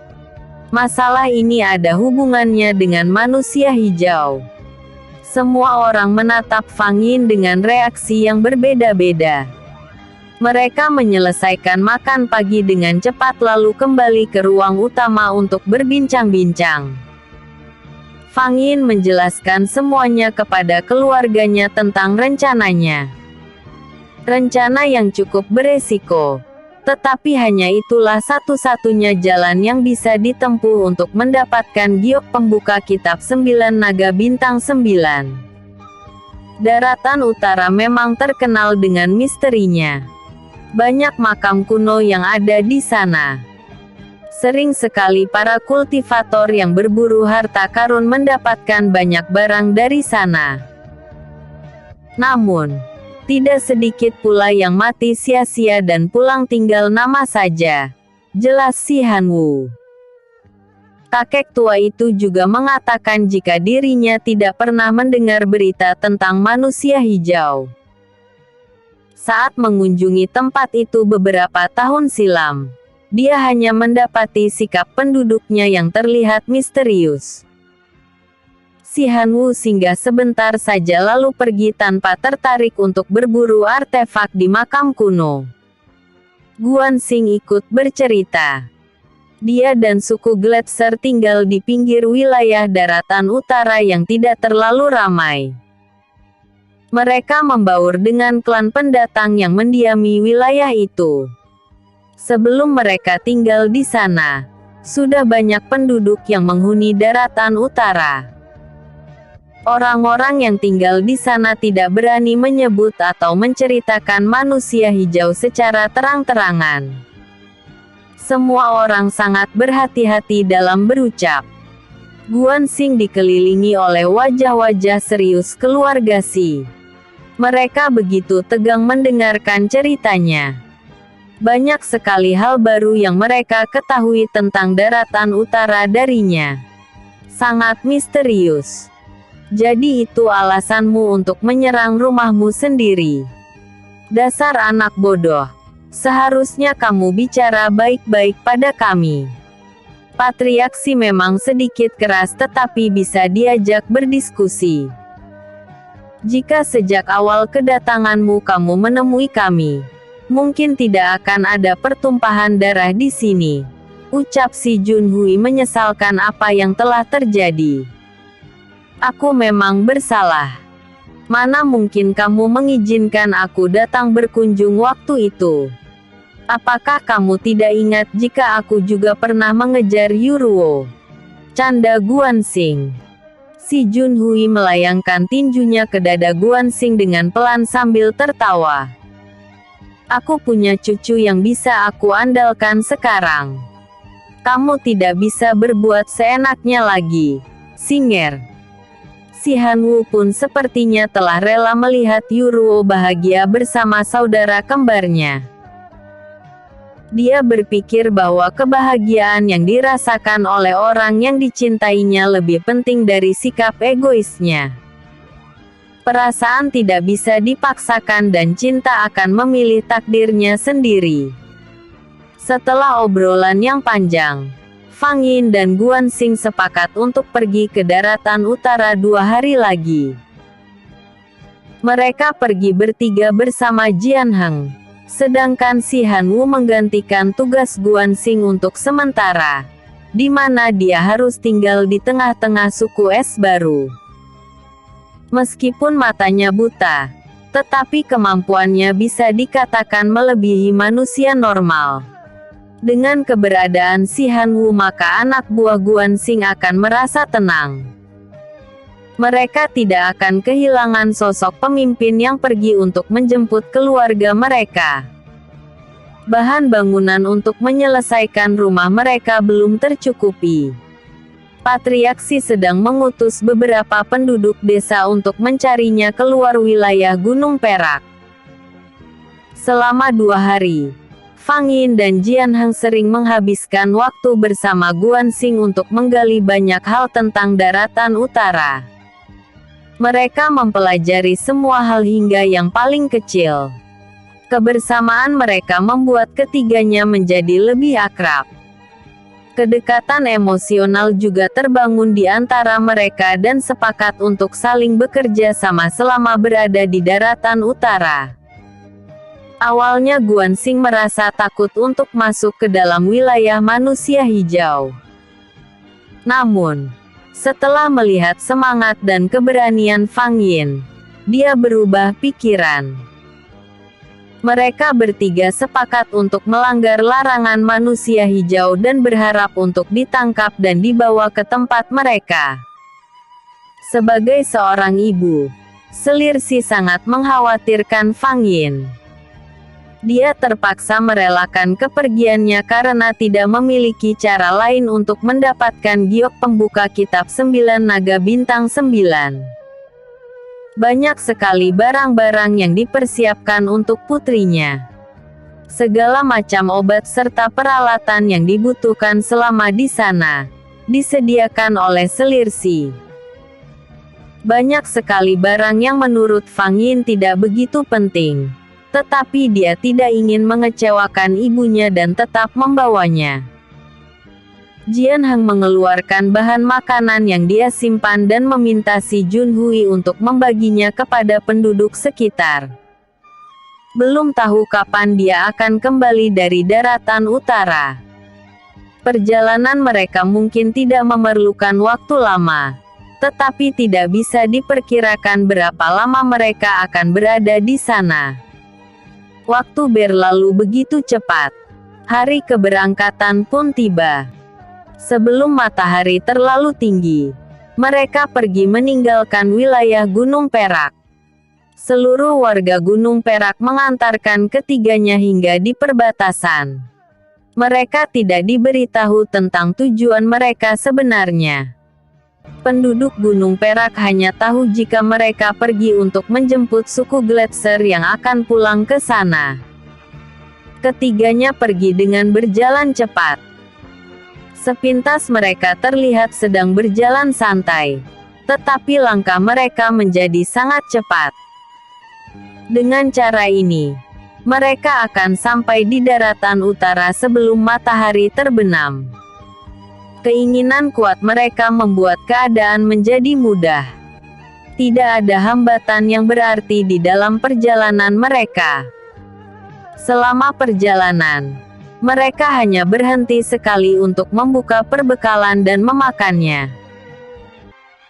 Masalah ini ada hubungannya dengan manusia hijau." Semua orang menatap Fang Yin dengan reaksi yang berbeda-beda. Mereka menyelesaikan makan pagi dengan cepat lalu kembali ke ruang utama untuk berbincang-bincang. Fang Yin menjelaskan semuanya kepada keluarganya tentang rencananya. Rencana yang cukup beresiko. Tetapi hanya itulah satu-satunya jalan yang bisa ditempuh untuk mendapatkan giok pembuka kitab 9 naga bintang 9. Daratan utara memang terkenal dengan misterinya. Banyak makam kuno yang ada di sana. Sering sekali para kultivator yang berburu harta karun mendapatkan banyak barang dari sana. Namun, tidak sedikit pula yang mati sia-sia dan pulang tinggal nama saja. Jelas si Hanwu. Kakek tua itu juga mengatakan jika dirinya tidak pernah mendengar berita tentang manusia hijau. Saat mengunjungi tempat itu beberapa tahun silam, dia hanya mendapati sikap penduduknya yang terlihat misterius. Si Hanwu singgah sebentar saja lalu pergi tanpa tertarik untuk berburu artefak di makam kuno. Guansing ikut bercerita. Dia dan suku Gletser tinggal di pinggir wilayah daratan utara yang tidak terlalu ramai. Mereka membaur dengan klan pendatang yang mendiami wilayah itu. Sebelum mereka tinggal di sana, sudah banyak penduduk yang menghuni daratan utara. Orang-orang yang tinggal di sana tidak berani menyebut atau menceritakan manusia hijau secara terang-terangan. Semua orang sangat berhati-hati dalam berucap. Guansing dikelilingi oleh wajah-wajah serius keluarga Si. Mereka begitu tegang mendengarkan ceritanya. Banyak sekali hal baru yang mereka ketahui tentang daratan utara darinya. Sangat misterius. Jadi itu alasanmu untuk menyerang rumahmu sendiri. Dasar anak bodoh. Seharusnya kamu bicara baik-baik pada kami. Patriark Si memang sedikit keras tetapi bisa diajak berdiskusi. Jika sejak awal kedatanganmu kamu menemui kami, mungkin tidak akan ada pertumpahan darah di sini. Ucap si Junhui menyesalkan apa yang telah terjadi. Aku memang bersalah. Mana mungkin kamu mengizinkan aku datang berkunjung waktu itu? Apakah kamu tidak ingat jika aku juga pernah mengejar Yuruo? Canda Guansing. Si Junhui melayangkan tinjunya ke dada Guansing dengan pelan sambil tertawa. Aku punya cucu yang bisa aku andalkan sekarang. Kamu tidak bisa berbuat seenaknya lagi, Singer. Si Hanwu pun sepertinya telah rela melihat Yuruo bahagia bersama saudara kembarnya. Dia berpikir bahwa kebahagiaan yang dirasakan oleh orang yang dicintainya lebih penting dari sikap egoisnya. Perasaan tidak bisa dipaksakan dan cinta akan memilih takdirnya sendiri. Setelah obrolan yang panjang, Fang Yin dan Guansing sepakat untuk pergi ke daratan utara 2 hari lagi. Mereka pergi bertiga bersama Jian Heng, Sedangkan si Han Wu menggantikan tugas Guanxing untuk sementara, di mana dia harus tinggal di tengah-tengah suku es baru. Meskipun matanya buta, tetapi kemampuannya bisa dikatakan melebihi manusia normal. Dengan keberadaan si Han Wu, maka anak buah Guanxing akan merasa tenang. Mereka tidak akan kehilangan sosok pemimpin yang pergi untuk menjemput keluarga mereka. Bahan bangunan untuk menyelesaikan rumah mereka belum tercukupi. Patriarki sedang mengutus beberapa penduduk desa untuk mencarinya keluar wilayah Gunung Perak. Selama 2 hari, Fang Yin dan Jian Heng sering menghabiskan waktu bersama Guanxing untuk menggali banyak hal tentang daratan utara. Mereka mempelajari semua hal hingga yang paling kecil. Kebersamaan mereka membuat ketiganya menjadi lebih akrab. Kedekatan emosional juga terbangun di antara mereka dan sepakat untuk saling bekerja sama selama berada di daratan utara. Awalnya Guanxing merasa takut untuk masuk ke dalam wilayah manusia hijau. Namun, setelah melihat semangat dan keberanian Fang Yin, dia berubah pikiran. Mereka bertiga sepakat untuk melanggar larangan manusia hijau dan berharap untuk ditangkap dan dibawa ke tempat mereka. Sebagai seorang ibu, Selirsi sangat mengkhawatirkan Fang Yin. Dia terpaksa merelakan kepergiannya karena tidak memiliki cara lain untuk mendapatkan giok pembuka kitab 9 naga bintang 9. Banyak sekali barang-barang yang dipersiapkan untuk putrinya. Segala macam obat serta peralatan yang dibutuhkan selama di sana, disediakan oleh Selirsi. Banyak sekali barang yang menurut Fang Yin tidak begitu penting. Tetapi dia tidak ingin mengecewakan ibunya dan tetap membawanya. Jian Heng mengeluarkan bahan makanan yang dia simpan dan meminta si Junhui untuk membaginya kepada penduduk sekitar. Belum tahu kapan dia akan kembali dari daratan utara. Perjalanan mereka mungkin tidak memerlukan waktu lama, tetapi tidak bisa diperkirakan berapa lama mereka akan berada di sana. Waktu berlalu begitu cepat. Hari keberangkatan pun tiba. Sebelum matahari terlalu tinggi, mereka pergi meninggalkan wilayah Gunung Perak. Seluruh warga Gunung Perak mengantarkan ketiganya hingga di perbatasan. Mereka tidak diberitahu tentang tujuan mereka sebenarnya. Penduduk Gunung Perak hanya tahu jika mereka pergi untuk menjemput suku Gletser yang akan pulang ke sana. Ketiganya pergi dengan berjalan cepat. Sepintas mereka terlihat sedang berjalan santai, tetapi langkah mereka menjadi sangat cepat. Dengan cara ini, mereka akan sampai di daratan utara sebelum matahari terbenam. Keinginan kuat mereka membuat keadaan menjadi mudah. Tidak ada hambatan yang berarti di dalam perjalanan mereka. Selama perjalanan, mereka hanya berhenti sekali untuk membuka perbekalan dan memakannya.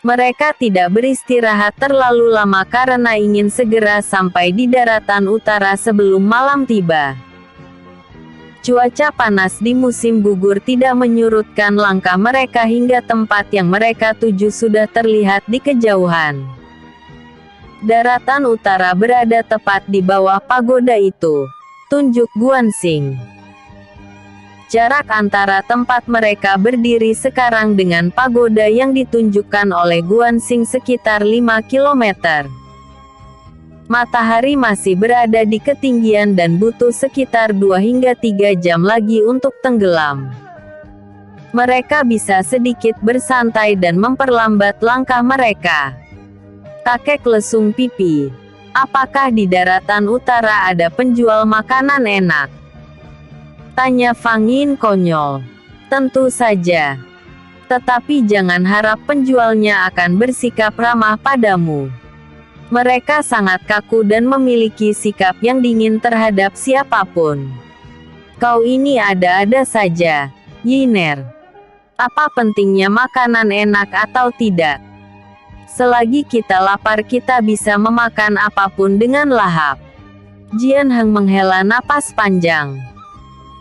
Mereka tidak beristirahat terlalu lama karena ingin segera sampai di daratan utara sebelum malam tiba. Cuaca panas di musim gugur tidak menyurutkan langkah mereka hingga tempat yang mereka tuju sudah terlihat di kejauhan. Daratan utara berada tepat di bawah pagoda itu, tunjuk Guanxing. Jarak antara tempat mereka berdiri sekarang dengan pagoda yang ditunjukkan oleh Guanxing sekitar 5 kilometer. Matahari masih berada di ketinggian dan butuh sekitar 2 hingga 3 jam lagi untuk tenggelam. Mereka bisa sedikit bersantai dan memperlambat langkah mereka. Kakek lesung pipi. Apakah di daratan utara ada penjual makanan enak? Tanya Fang Yin konyol. Tentu saja. Tetapi jangan harap penjualnya akan bersikap ramah padamu. Mereka sangat kaku dan memiliki sikap yang dingin terhadap siapapun. Kau ini ada-ada saja, Yiner. Apa pentingnya makanan enak atau tidak? Selagi kita lapar kita bisa memakan apapun dengan lahap. Jian Heng menghela napas panjang.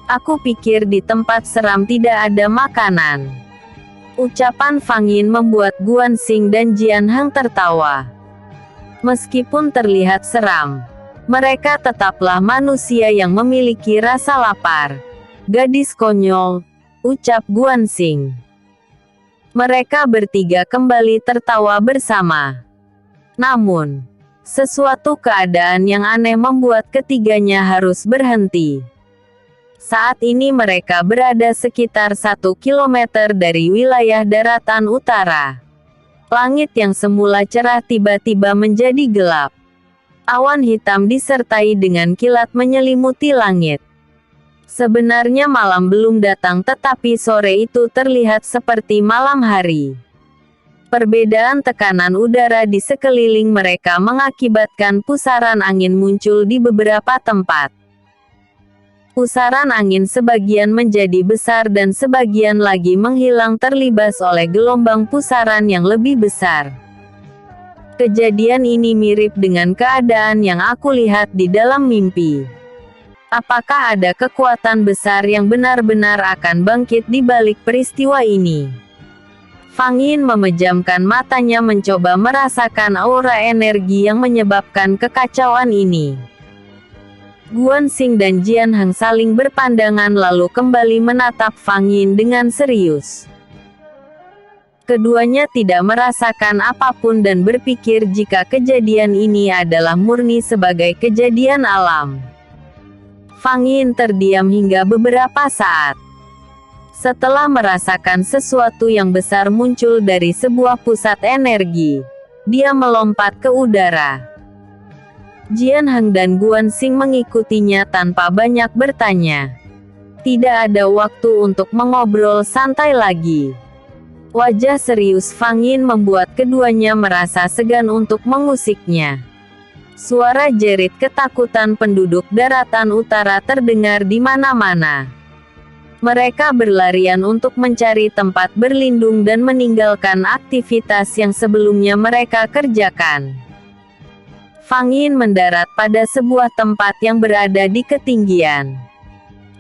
Aku pikir di tempat seram tidak ada makanan. Ucapan Fang Yin membuat Guan Xing dan Jian Heng tertawa. Meskipun terlihat seram, mereka tetaplah manusia yang memiliki rasa lapar. Gadis konyol, ucap Guan Xing. Mereka bertiga kembali tertawa bersama. Namun, sesuatu keadaan yang aneh membuat ketiganya harus berhenti. Saat ini mereka berada sekitar 1 kilometer dari wilayah daratan utara. Langit yang semula cerah tiba-tiba menjadi gelap. Awan hitam disertai dengan kilat menyelimuti langit. Sebenarnya malam belum datang tetapi sore itu terlihat seperti malam hari. Perbedaan tekanan udara di sekeliling mereka mengakibatkan pusaran angin muncul di beberapa tempat. Pusaran angin sebagian menjadi besar dan sebagian lagi menghilang terlibas oleh gelombang pusaran yang lebih besar. Kejadian ini mirip dengan keadaan yang aku lihat di dalam mimpi. Apakah ada kekuatan besar yang benar-benar akan bangkit di balik peristiwa ini? Fang Yin memejamkan matanya mencoba merasakan aura energi yang menyebabkan kekacauan ini. Guan Xing dan Jian Heng saling berpandangan lalu kembali menatap Fang Yin dengan serius. Keduanya tidak merasakan apapun dan berpikir jika kejadian ini adalah murni sebagai kejadian alam. Fang Yin terdiam hingga beberapa saat. Setelah merasakan sesuatu yang besar muncul dari sebuah pusat energi, dia melompat ke udara. Jian Heng dan Guan Xing mengikutinya tanpa banyak bertanya. Tidak ada waktu untuk mengobrol santai lagi. Wajah serius Fang Yin membuat keduanya merasa segan untuk mengusiknya. Suara jerit ketakutan penduduk daratan utara terdengar di mana-mana. Mereka berlarian untuk mencari tempat berlindung dan meninggalkan aktivitas yang sebelumnya mereka kerjakan. Fang Yin mendarat pada sebuah tempat yang berada di ketinggian.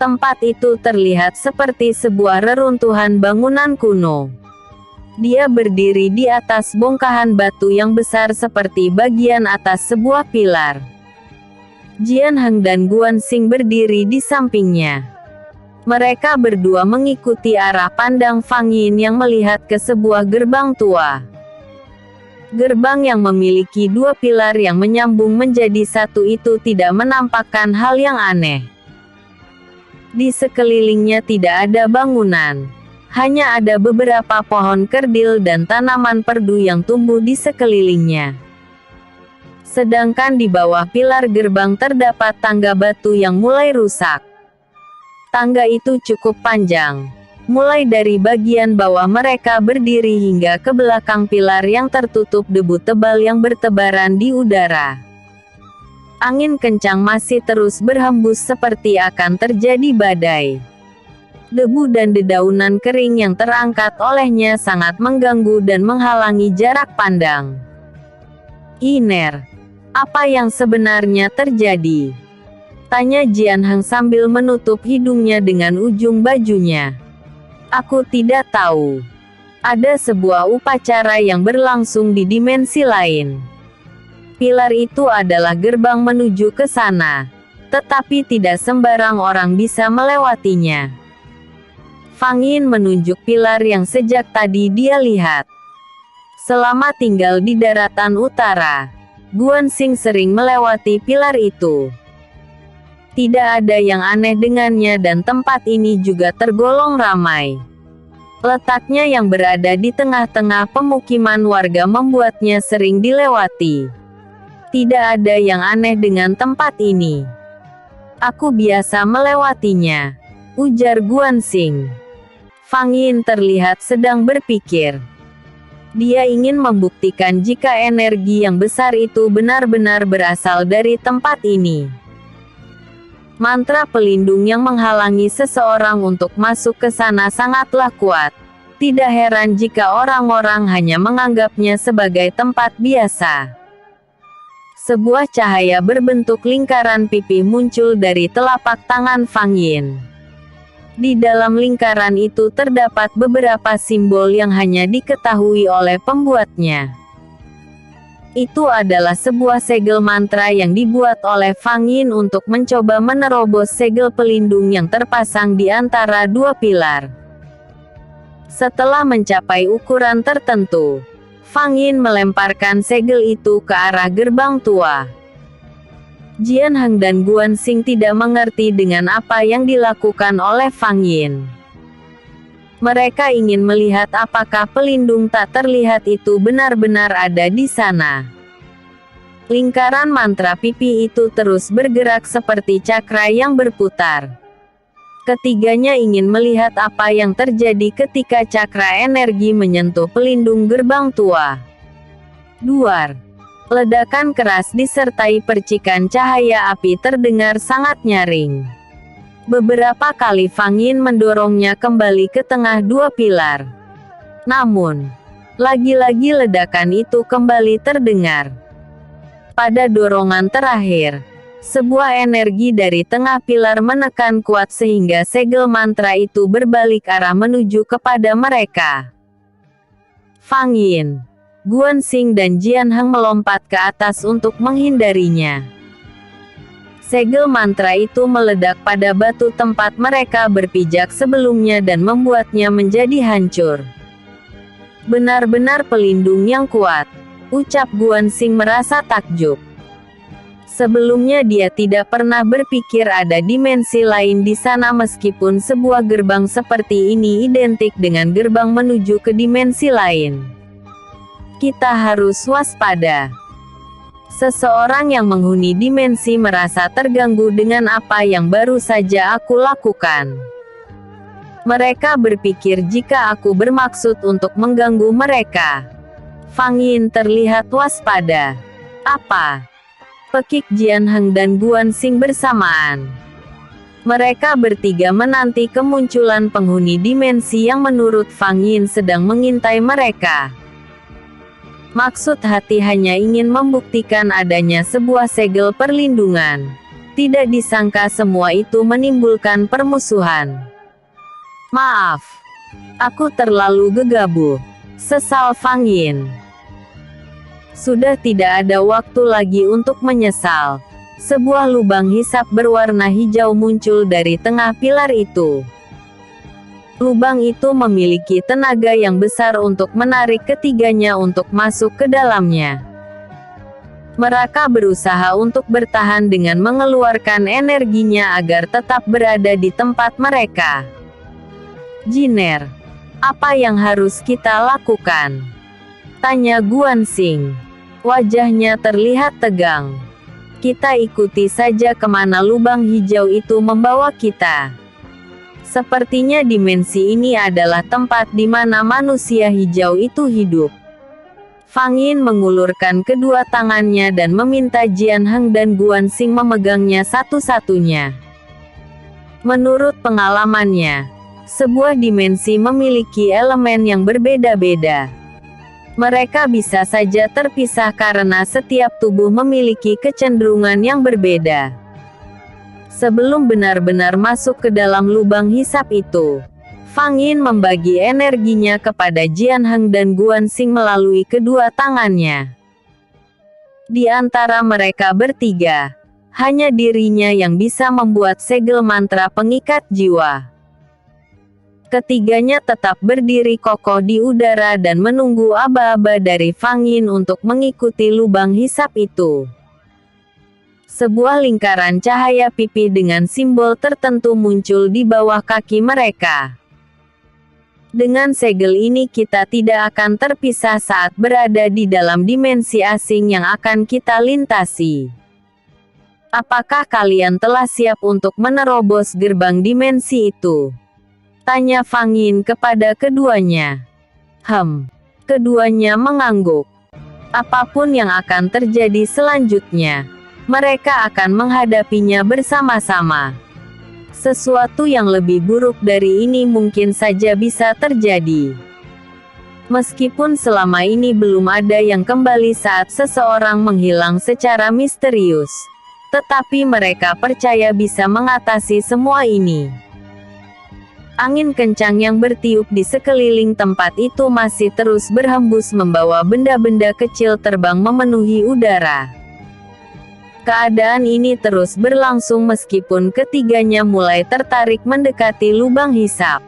Tempat itu terlihat seperti sebuah reruntuhan bangunan kuno. Dia berdiri di atas bongkahan batu yang besar seperti bagian atas sebuah pilar. Jian Heng dan Guan Xing berdiri di sampingnya. Mereka berdua mengikuti arah pandang Fang Yin yang melihat ke sebuah gerbang tua. Gerbang yang memiliki 2 pilar yang menyambung menjadi satu itu tidak menampakkan hal yang aneh. Di sekelilingnya tidak ada bangunan. Hanya ada beberapa pohon kerdil dan tanaman perdu yang tumbuh di sekelilingnya. Sedangkan di bawah pilar gerbang terdapat tangga batu yang mulai rusak. Tangga itu cukup panjang. Mulai dari bagian bawah mereka berdiri hingga ke belakang pilar yang tertutup debu tebal yang bertebaran di udara. Angin kencang masih terus berhembus seperti akan terjadi badai. Debu dan dedaunan kering yang terangkat olehnya sangat mengganggu dan menghalangi jarak pandang. Yiner, apa yang sebenarnya terjadi? Tanya Jian Heng sambil menutup hidungnya dengan ujung bajunya. Aku tidak tahu. Ada sebuah upacara yang berlangsung di dimensi lain. Pilar itu adalah gerbang menuju ke sana. Tetapi tidak sembarang orang bisa melewatinya. Fang Yin menunjuk pilar yang sejak tadi dia lihat. Selama tinggal di daratan utara, Guan Xing sering melewati pilar itu. Tidak ada yang aneh dengannya dan tempat ini juga tergolong ramai. Letaknya yang berada di tengah-tengah pemukiman warga membuatnya sering dilewati. Tidak ada yang aneh dengan tempat ini. Aku biasa melewatinya, ujar Guan Xing. Fang Yin terlihat sedang berpikir. Dia ingin membuktikan jika energi yang besar itu benar-benar berasal dari tempat ini. Mantra pelindung yang menghalangi seseorang untuk masuk ke sana sangatlah kuat. Tidak heran jika orang-orang hanya menganggapnya sebagai tempat biasa. Sebuah cahaya berbentuk lingkaran pipih muncul dari telapak tangan Fang Yin. Di dalam lingkaran itu terdapat beberapa simbol yang hanya diketahui oleh pembuatnya. Itu adalah sebuah segel mantra yang dibuat oleh Fang Yin untuk mencoba menerobos segel pelindung yang terpasang di antara dua pilar. Setelah mencapai ukuran tertentu, Fang Yin melemparkan segel itu ke arah gerbang tua. Jian Heng dan Guan Xing tidak mengerti dengan apa yang dilakukan oleh Fang Yin. Mereka ingin melihat apakah pelindung tak terlihat itu benar-benar ada di sana. Lingkaran mantra pipi itu terus bergerak seperti cakra yang berputar. Ketiganya ingin melihat apa yang terjadi ketika cakra energi menyentuh pelindung gerbang tua. Duar. Ledakan keras disertai percikan cahaya api terdengar sangat nyaring. Beberapa kali Fang Yin mendorongnya kembali ke tengah dua pilar. Namun, lagi-lagi ledakan itu kembali terdengar. Pada dorongan terakhir, sebuah energi dari tengah pilar menekan kuat sehingga segel mantra itu berbalik arah menuju kepada mereka. Fang Yin, Guan Xing dan Jian Heng melompat ke atas untuk menghindarinya. Segel mantra itu meledak pada batu tempat mereka berpijak sebelumnya dan membuatnya menjadi hancur. Benar-benar pelindung yang kuat, ucap Guan Xing merasa takjub. Sebelumnya dia tidak pernah berpikir ada dimensi lain di sana meskipun sebuah gerbang seperti ini identik dengan gerbang menuju ke dimensi lain. Kita harus waspada. Seseorang yang menghuni dimensi merasa terganggu dengan apa yang baru saja aku lakukan. Mereka berpikir jika aku bermaksud untuk mengganggu mereka. Fang Yin terlihat waspada. Apa? Pekik Jian Heng dan Guan Xing bersamaan. Mereka bertiga menanti kemunculan penghuni dimensi yang menurut Fang Yin sedang mengintai mereka. Maksud hati hanya ingin membuktikan adanya sebuah segel perlindungan. Tidak disangka semua itu menimbulkan permusuhan. Maaf. Aku terlalu gegabah. Sesal Fang Yin. Sudah tidak ada waktu lagi untuk menyesal. Sebuah lubang hisap berwarna hijau muncul dari tengah pilar itu. Lubang itu memiliki tenaga yang besar untuk menarik ketiganya untuk masuk ke dalamnya. Mereka berusaha untuk bertahan dengan mengeluarkan energinya agar tetap berada di tempat mereka. Jiner, apa yang harus kita lakukan? Tanya Guan Xing. Wajahnya terlihat tegang. Kita ikuti saja kemana lubang hijau itu membawa kita. Sepertinya dimensi ini adalah tempat di mana manusia hijau itu hidup. Fang Yin mengulurkan kedua tangannya dan meminta Jian Heng dan Guan Xing memegangnya satu-satunya. Menurut pengalamannya, sebuah dimensi memiliki elemen yang berbeda-beda. Mereka bisa saja terpisah karena setiap tubuh memiliki kecenderungan yang berbeda. Sebelum benar-benar masuk ke dalam lubang hisap itu, Fang Yin membagi energinya kepada Jian Heng dan Guan Xing melalui kedua tangannya. Di antara mereka bertiga, hanya dirinya yang bisa membuat segel mantra pengikat jiwa. Ketiganya tetap berdiri kokoh di udara dan menunggu aba-aba dari Fang Yin untuk mengikuti lubang hisap itu. Sebuah lingkaran cahaya pipih dengan simbol tertentu muncul di bawah kaki mereka. Dengan segel ini kita tidak akan terpisah saat berada di dalam dimensi asing yang akan kita lintasi. Apakah kalian telah siap untuk menerobos gerbang dimensi itu? Tanya Fang Yin kepada keduanya. Keduanya mengangguk. Apapun yang akan terjadi selanjutnya, mereka akan menghadapinya bersama-sama. Sesuatu yang lebih buruk dari ini mungkin saja bisa terjadi. Meskipun selama ini belum ada yang kembali saat seseorang menghilang secara misterius, tetapi mereka percaya bisa mengatasi semua ini. Angin kencang yang bertiup di sekeliling tempat itu masih terus berhembus membawa benda-benda kecil terbang memenuhi udara. Keadaan ini terus berlangsung meskipun ketiganya mulai tertarik mendekati lubang hisap.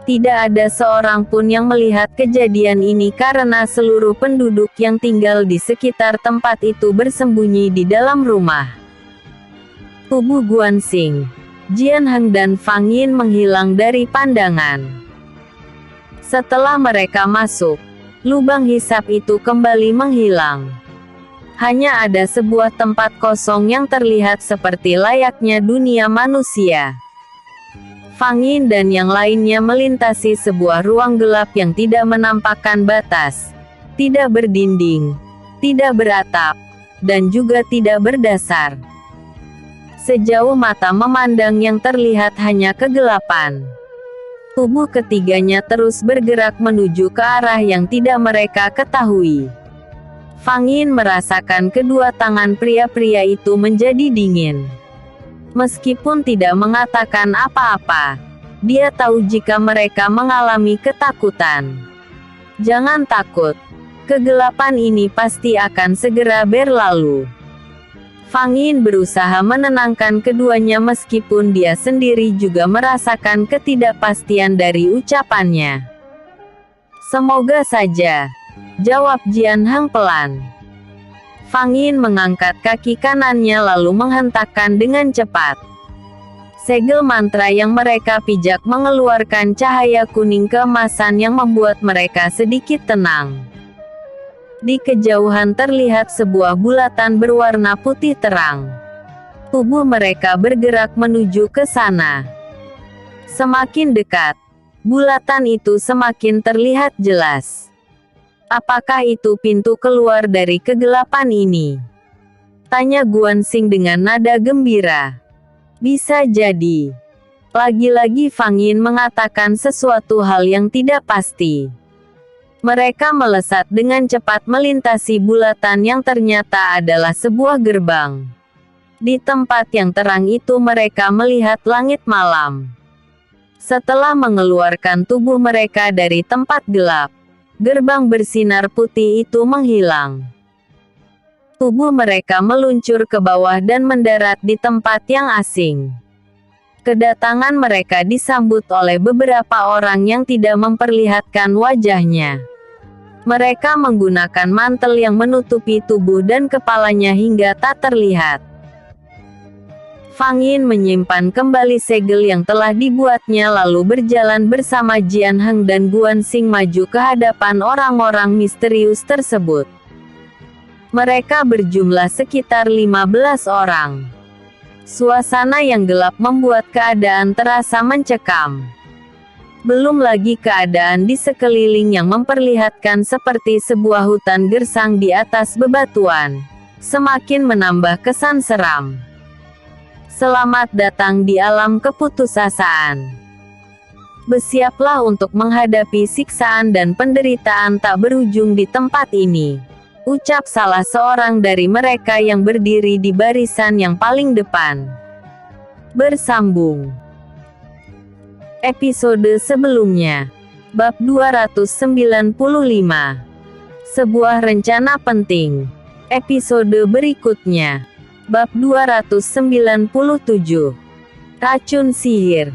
Tidak ada seorang pun yang melihat kejadian ini karena seluruh penduduk yang tinggal di sekitar tempat itu bersembunyi di dalam rumah. Tubuh Guanxing, Jian Heng dan Fang Yin menghilang dari pandangan. Setelah mereka masuk, lubang hisap itu kembali menghilang. Hanya ada sebuah tempat kosong yang terlihat seperti layaknya dunia manusia. Fang Yin dan yang lainnya melintasi sebuah ruang gelap yang tidak menampakkan batas, tidak berdinding, tidak beratap, dan juga tidak berdasar. Sejauh mata memandang yang terlihat hanya kegelapan. Tubuh ketiganya terus bergerak menuju ke arah yang tidak mereka ketahui. Fang Yin merasakan kedua tangan pria-pria itu menjadi dingin. Meskipun tidak mengatakan apa-apa, dia tahu jika mereka mengalami ketakutan. Jangan takut, kegelapan ini pasti akan segera berlalu. Fang Yin berusaha menenangkan keduanya meskipun dia sendiri juga merasakan ketidakpastian dari ucapannya. Semoga saja, jawab Jian Heng pelan. Fang Yin mengangkat kaki kanannya lalu menghentakkan dengan cepat. Segel mantra yang mereka pijak mengeluarkan cahaya kuning keemasan yang membuat mereka sedikit tenang. Di kejauhan terlihat sebuah bulatan berwarna putih terang. Tubuh mereka bergerak menuju ke sana. Semakin dekat, bulatan itu semakin terlihat jelas. Apakah itu pintu keluar dari kegelapan ini? Tanya Guanxing dengan nada gembira. Bisa jadi. Lagi-lagi Fang Yin mengatakan sesuatu hal yang tidak pasti. Mereka melesat dengan cepat melintasi bulatan yang ternyata adalah sebuah gerbang. Di tempat yang terang itu mereka melihat langit malam. Setelah mengeluarkan tubuh mereka dari tempat gelap, gerbang bersinar putih itu menghilang. Tubuh mereka meluncur ke bawah dan mendarat di tempat yang asing. Kedatangan mereka disambut oleh beberapa orang yang tidak memperlihatkan wajahnya. Mereka menggunakan mantel yang menutupi tubuh dan kepalanya hingga tak terlihat. Fang Yin menyimpan kembali segel yang telah dibuatnya lalu berjalan bersama Jian Heng dan Guanxing maju ke hadapan orang-orang misterius tersebut. Mereka berjumlah sekitar 15 orang. Suasana yang gelap membuat keadaan terasa mencekam. Belum lagi keadaan di sekeliling yang memperlihatkan seperti sebuah hutan gersang di atas bebatuan, semakin menambah kesan seram. Selamat datang di alam keputusasaan. Bersiaplah untuk menghadapi siksaan dan penderitaan tak berujung di tempat ini, ucap salah seorang dari mereka yang berdiri di barisan yang paling depan. Bersambung. Episode sebelumnya. Bab 295. Sebuah rencana penting. Episode berikutnya. Bab 297. Racun sihir.